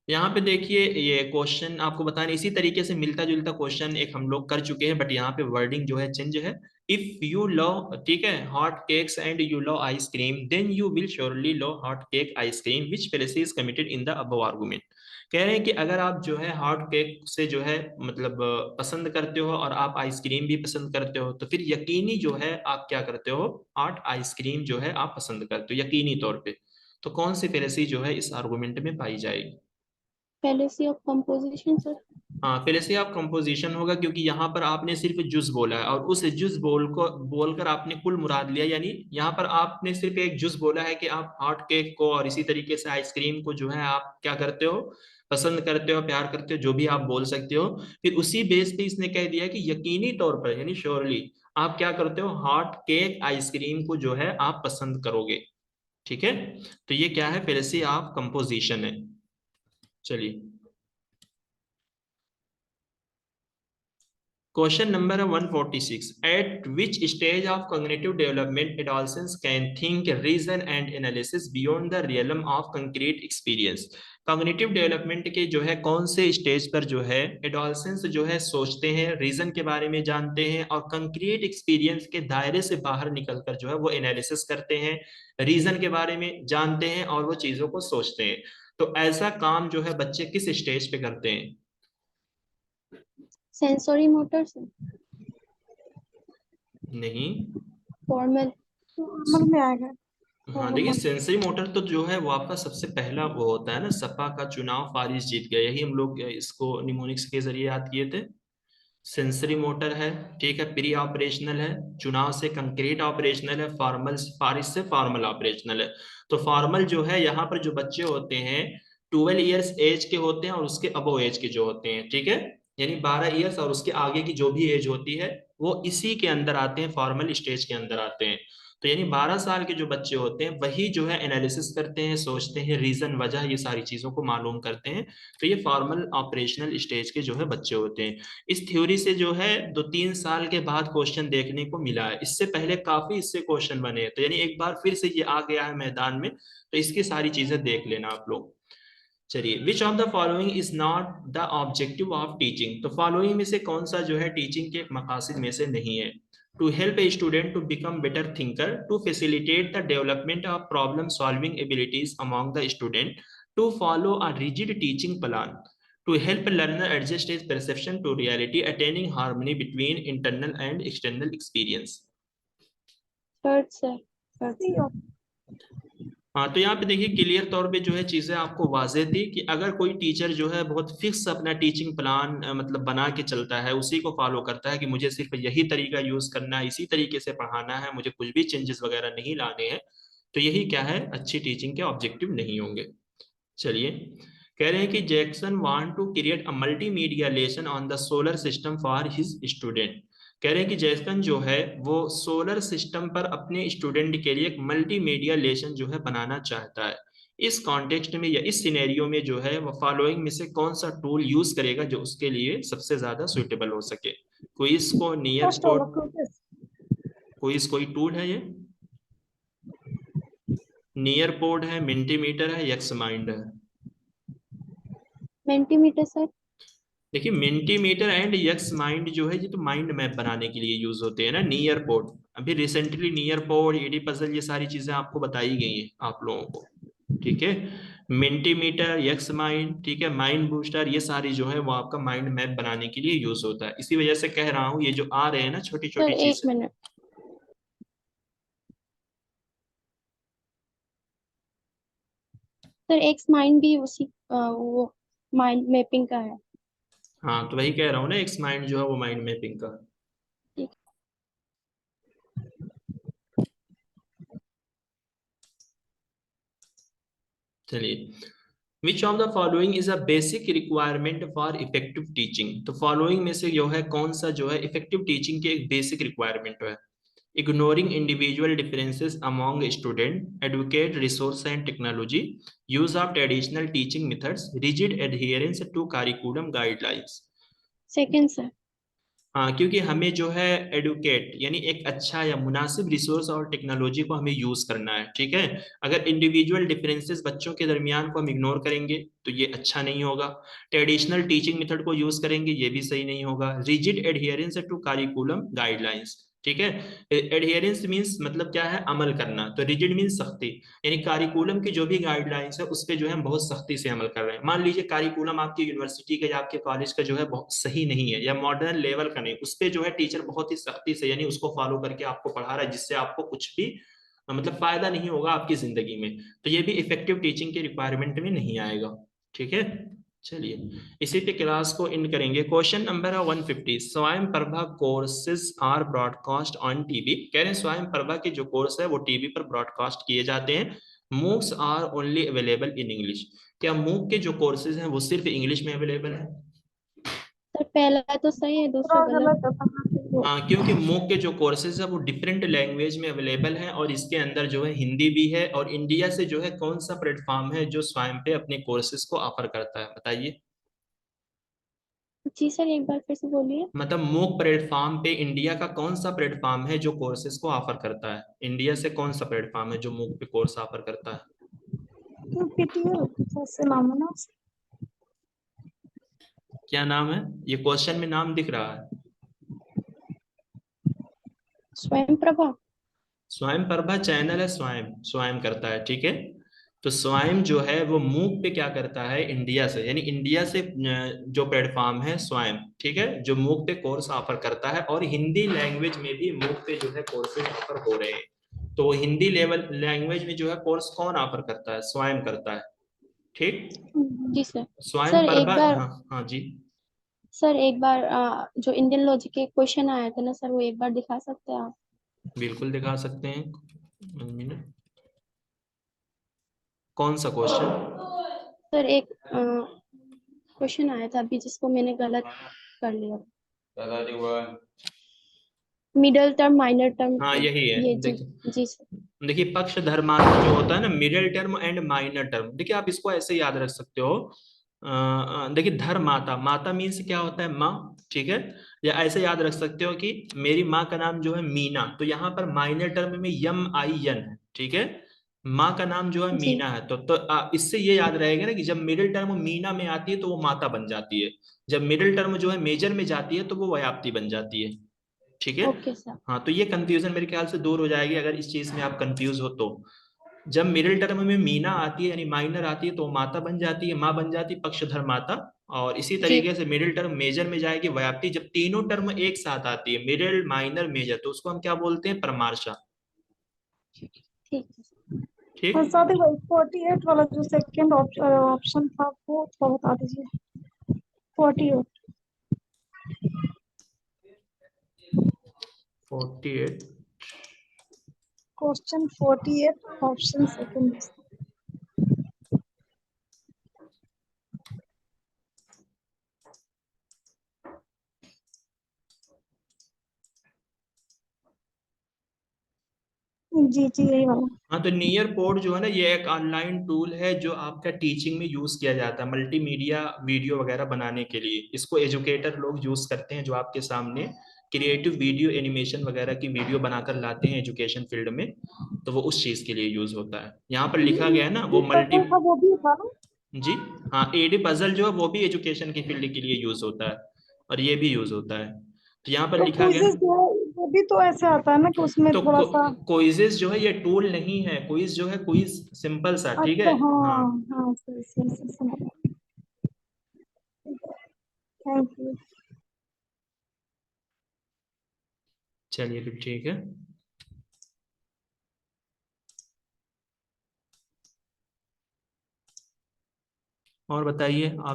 यहाँ पे देखिए ये क्वेश्चन आपको बताने इसी तरीके से मिलता जुलता क्वेश्चन एक हम लोग कर चुके हैं, बट यहाँ पे वर्डिंग जो है चेंज है। इफ यू लव, ठीक है, hot cakes and you love ice cream then you will surely love hot cake ice cream which fallacy is committed in the above argument. कह रहे हैं कि अगर आप जो है हॉट केक से जो है मतलब पसंद करते हो और आप आइसक्रीम भी पसंद करते हो तो फिर यकीनी जो है आप क्या करते हो, हॉट आइसक्रीम जो है आप पसंद करते हो यकीनी तौर पे। तो कौन सी फेलिसी जो है इस आर्गुमेंट में पाई जाएगी? fallacy of composition sir. हाँ, पहले से आप कंपोजिशन होगा क्योंकि यहाँ पर आपने सिर्फ जुज बोला है और उस जुज बोलकर आपने कुल मुराद लिया। यानी यहाँ पर आपने सिर्फ एक जुज बोला है कि आप हॉट केक को और इसी तरीके से आइसक्रीम को जो है आप क्या करते हो, पसंद करते हो, प्यार करते हो, जो भी आप बोल सकते हो। फिर उसी बेस पे इसने कह दिया कि यकीनी तौर पर यानी श्योरली आप क्या करते हो, हॉट केक आइसक्रीम को जो है आप पसंद करोगे। ठीक है, तो ये क्या है, फेलिसी ऑफ कंपोजिशन है। चलिए, question number 146। At which stage of cognitive development adolescents can think, reason and analysis beyond the realm of concrete experience? Cognitive development के जो है कौन से स्टेज पर जो है एडोलसेंस जो है सोचते हैं, रीजन के बारे में जानते हैं और कंक्रीट एक्सपीरियंस के दायरे से बाहर निकलकर जो है वो एनालिसिस करते हैं, रीजन के बारे में जानते हैं और वो चीजों को सोचते हैं। तो ऐसा काम जो है बच्चे किस स्टेज पे करते हैं? Sensory motor sir. नहीं, फॉर्मल। नॉर्मल में आएगा। हाँ देखिए सेंसरी मोटर तो जो है वो आपका सबसे पहला वो होता है ना, सपा का चुनाव फारिस जीत गया, यही हम लोग इसको निमोनिक्स के जरिए याद किए थे। सेंसरी मोटर है, ठीक है, प्री ऑपरेशनल है, चुनाव से कंक्रीट ऑपरेशनल है, फॉर्मल फारिस से फॉर्मल ऑपरेशनल है। तो फॉर्मल जो है यहाँ पर जो बच्चे होते हैं 12 ईयर्स एज के होते हैं और उसके अबो एज के जो होते हैं, ठीक है, यानी 12 ईयर्स और उसके आगे की जो भी एज होती है वो इसी के अंदर आते हैं, फॉर्मल स्टेज के अंदर आते हैं। तो यानी 12 साल के जो बच्चे होते हैं वही जो है एनालिसिस करते हैं, सोचते हैं, रीजन वजह ये सारी चीजों को मालूम करते हैं। तो ये फॉर्मल ऑपरेशनल स्टेज के जो है बच्चे होते हैं। इस थ्योरी से जो है 2-3 साल के बाद क्वेश्चन देखने को मिला है, इससे पहले काफी इससे क्वेश्चन बने हैं। तो यानी एक बार फिर से ये आ गया है मैदान में, तो इसकी सारी चीजें देख लेना आप लोग। चलिए, विच of the following is not the objective of teaching? तो फॉलोइंग में से कौन सा जो है टीचिंग के मकासद में से नहीं है? To help a student to become better thinker, to facilitate the development of problem solving abilities among the student, to follow a rigid teaching plan, to help a learner adjust his perception to reality, attaining harmony between internal and external experience. Third sir. Third. हाँ, तो यहाँ पे देखिए clear तौर पे जो है चीजें आपको वाज़ेह थी कि अगर कोई टीचर जो है बहुत फिक्स अपना टीचिंग प्लान मतलब बना के चलता है, उसी को फॉलो करता है कि मुझे सिर्फ यही तरीका यूज करना है, इसी तरीके से पढ़ाना है, मुझे कुछ भी चेंजेस वगैरह नहीं लाने हैं, तो यही क्या है, अच्छी टीचिंग के ऑब्जेक्टिव नहीं होंगे। चलिए, कह रहे हैं कि Jackson want to create a multimedia lesson on the solar system for his student. कह रहे हैं कि जैक्सन जो है वो सोलर सिस्टम पर अपने स्टूडेंट के लिए एक मल्टीमीडिया लेसन जो है बनाना चाहता है। इस कॉन्टेक्स्ट में या इस सिनेरियो में जो है वो फॉलोइंग में से कौन सा टूल यूज करेगा जो उसके लिए सबसे ज्यादा सुइटेबल हो सके? क्विज को नियर फर्स्ट वाला प्रोसेस। क्विज कोई टूल है ये? नियर पोड है, मिंटीमीटर है, यक्स माइंड है? मेंटीमीटर सर। देखिए मिंटीमीटर एंड यक्स माइंड जो है ये तो माइंड मैप बनाने के लिए यूज होते हैं ना। नियर पोड, अभी रिसेंटली नियर पोड, ईडी पजल, ये सारी चीजें आपको बताई गई हैं आप लोगों को, ठीक है। मिंटीमीटर, यक्स माइंड, ठीक है, माइंड बूस्टर, ये सारी जो है वो आपका माइंड मैप बनाने के लिए यूज होता है। इसी वजह से कह रहा हूँ ये जो आ रहे हैं ना छोटी सर छोटी एक चीजें। मिनट सर, एक्स माइंड भी उसी वो माइंड मैपिंग का है। हाँ, तो वही कह रहा हूँ ना, एक्स माइंड जो है वो माइंड मैपिंग का। ठीक। चलिए, विच of the following is a basic requirement for effective teaching. तो फॉलोइंग में से जो है कौन सा जो है इफेक्टिव टीचिंग की एक बेसिक रिक्वायरमेंट है? Ignoring individual differences among student, advocate resource and technology, use of traditional teaching methods, rigid adherence to curriculum guidelines. Second sir. हाँ, क्योंकि हमें जो है एडुकेट यानी एक अच्छा या मुनासिब रिसोर्स और टेक्नोलॉजी को हमें यूज करना है, ठीक है। अगर इंडिविजुअल डिफरेंसेस बच्चों के दरमियान को हम इग्नोर करेंगे तो ये अच्छा नहीं होगा। ट्रेडिशनल टीचिंग मेथड को यूज करेंगे, ये भी सही नहीं होगा। Rigid adherence to curriculum guidelines, ठीक है। एडहियरेंस मीन्स मतलब क्या है, अमल करना, तो रिजिड मीन्स सख्ती, यानी कारिकुलम की जो भी गाइडलाइंस है उस पे जो है हम बहुत सख्ती से अमल कर रहे हैं। मान लीजिए कारिकुलम आपकी यूनिवर्सिटी का या आपके कॉलेज का जो है बहुत सही नहीं है या मॉडर्न लेवल का नहीं, उस पे जो है टीचर बहुत ही सख्ती से यानी उसको फॉलो करके आपको पढ़ा रहा है, जिससे आपको कुछ भी मतलब फायदा नहीं होगा आपकी जिंदगी में, तो ये भी इफेक्टिव टीचिंग के रिक्वायरमेंट में नहीं आएगा, ठीक है। चलिए, इसी पे क्लास को एंड करेंगे। क्वेश्चन नंबर है 150, Swayam Prabha courses are broadcast on TV. कह रहे हैं स्वयं प्रभा के जो कोर्स है वो टीवी पर ब्रॉडकास्ट किए जाते हैं। MOOCs are only available in English. क्या मूक के जो कोर्सेज हैं वो सिर्फ इंग्लिश में अवेलेबल है? सर पहला तो सही है, दूसरा पूरा गलत। गलत है। हाँ, क्योंकि मूक के जो कोर्सेज है वो डिफरेंट लैंग्वेज में अवेलेबल हैं और इसके अंदर जो है हिंदी भी है। और इंडिया से जो है कौन सा प्लेटफॉर्म है जो स्वयं पे अपने कोर्सेज को ऑफर करता है, बताइए। जी सर, एक बार फिर से बोलिए। मतलब मूक प्लेटफॉर्म पे इंडिया का कौन सा प्लेटफॉर्म है जो कोर्सेज को ऑफर करता है? इंडिया से कौन सा प्लेटफॉर्म है जो मूक पे कोर्स ऑफर करता है? तो पीटीएल ऐसे नाम है ना उसका। क्या नाम है? ये क्वेश्चन में नाम दिख रहा है। स्वयं प्रभा। स्वयं प्रभा चैनल है, स्वयं स्वयं करता है, ठीक है। तो स्वयं जो है वो मूक पे क्या करता है, इंडिया से, यानी इंडिया से जो प्लेटफॉर्म है स्वयं, ठीक है, जो मूक पे कोर्स ऑफर करता है। और हिंदी लैंग्वेज में भी मूक पे जो है कोर्सेज ऑफर हो रहे हैं। तो हिंदी लेवल लैंग्वेज में जो है कोर्स कौन ऑफर करता है? स्वयं करता है, ठीक। जी सर। स्वयं सर एक प्रभा, बार हाँ हाँ जी, सर एक बार जो इंडियन लॉजिक के क्वेश्चन आया था ना सर, वो एक बार दिखा सकते हैं आप? बिल्कुल दिखा सकते हैं। 1 मिनट, कौन सा क्वेश्चन? सर एक क्वेश्चन आया था अभी जिसको मैंने गलत कर लिया। मिडल टर्म माइनर टर्म हाँ यही है, ये जी। देखिए। जी सर। देखिए पक्ष धर्मांतर जो होता है ना, middle term and minor term, देखिए आप इसको ऐसे याद रख सकते हो। देखिए धर्माता, माता मीन्स क्या होता है, माँ, ठीक है। या ऐसे याद रख सकते हो कि मेरी माँ का नाम जो है मीना, तो यहाँ पर माइनर टर्म में यम आई एन है, ठीक है। माँ का नाम जो है जी। मीना है, तो इससे ये याद रहेगा ना कि जब मिडिल टर्म मीना में आती है तो वो माता बन जाती है, जब मिडिल टर्म जो है मेजर में जाती है तो वो व्याप्ति बन जाती है, ठीक है। Okay sir. हाँ, तो ये कंफ्यूजन मेरे ख्याल से दूर हो जाएगी अगर इस चीज में आप कंफ्यूज हो तो। जब मिडिल टर्म में मीना आती है यानी माइनर आती है तो माता बन जाती है, माँ बन जाती है पक्षधर माता। और इसी जी। तरीके से मिडिल टर्म मेजर में जाएगी व्याप्ति। जब तीनों टर्म एक साथ आती है, मिडिल माइनर मेजर, तो उसको हम क्या बोलते हैं, परमार्शा। ठीक है सर। ठीक ठीक। और साथ ही वही 48 वाला जो सेकंड ऑप्शन था वो थोड़ा बता दीजिए। 48 48 क्वेश्चन 48 ऑप्शन सेकंड। जी जी यही वाला। हाँ, तो नियर पोर्ट जो है ना, ये एक ऑनलाइन टूल है जो आपका टीचिंग में यूज किया जाता है मल्टीमीडिया वीडियो वगैरह बनाने के लिए। इसको एजुकेटर लोग यूज करते हैं, जो आपके सामने क्रिएटिव वीडियो एनिमेशन वगैरह की वीडियो बनाकर लाते हैं एजुकेशन फील्ड में, तो वो उस चीज के लिए यूज होता है। यहाँ पर लिखा गया है ना वो मल्टी। पजल था वो भी था ना? जी हाँ, एडी पजल जो है वो भी एजुकेशन की फील्ड के लिए यूज होता है, और ये भी यूज होता है। तो यहाँ पर तो लिखा गया क्विज़ेस ना, जो है वो भी तो ऐसे आता है ना कि उसमें तो थोड़ा सा। क्विज़ेस जो है ये टूल नहीं है, क्विज जो है क्विज सिंपल सा, ठीक अच्छा है। हाँ, हाँ हाँ सही सही सही समझ। Thank you. चलिए फिर ठीक है। और बताइए आप।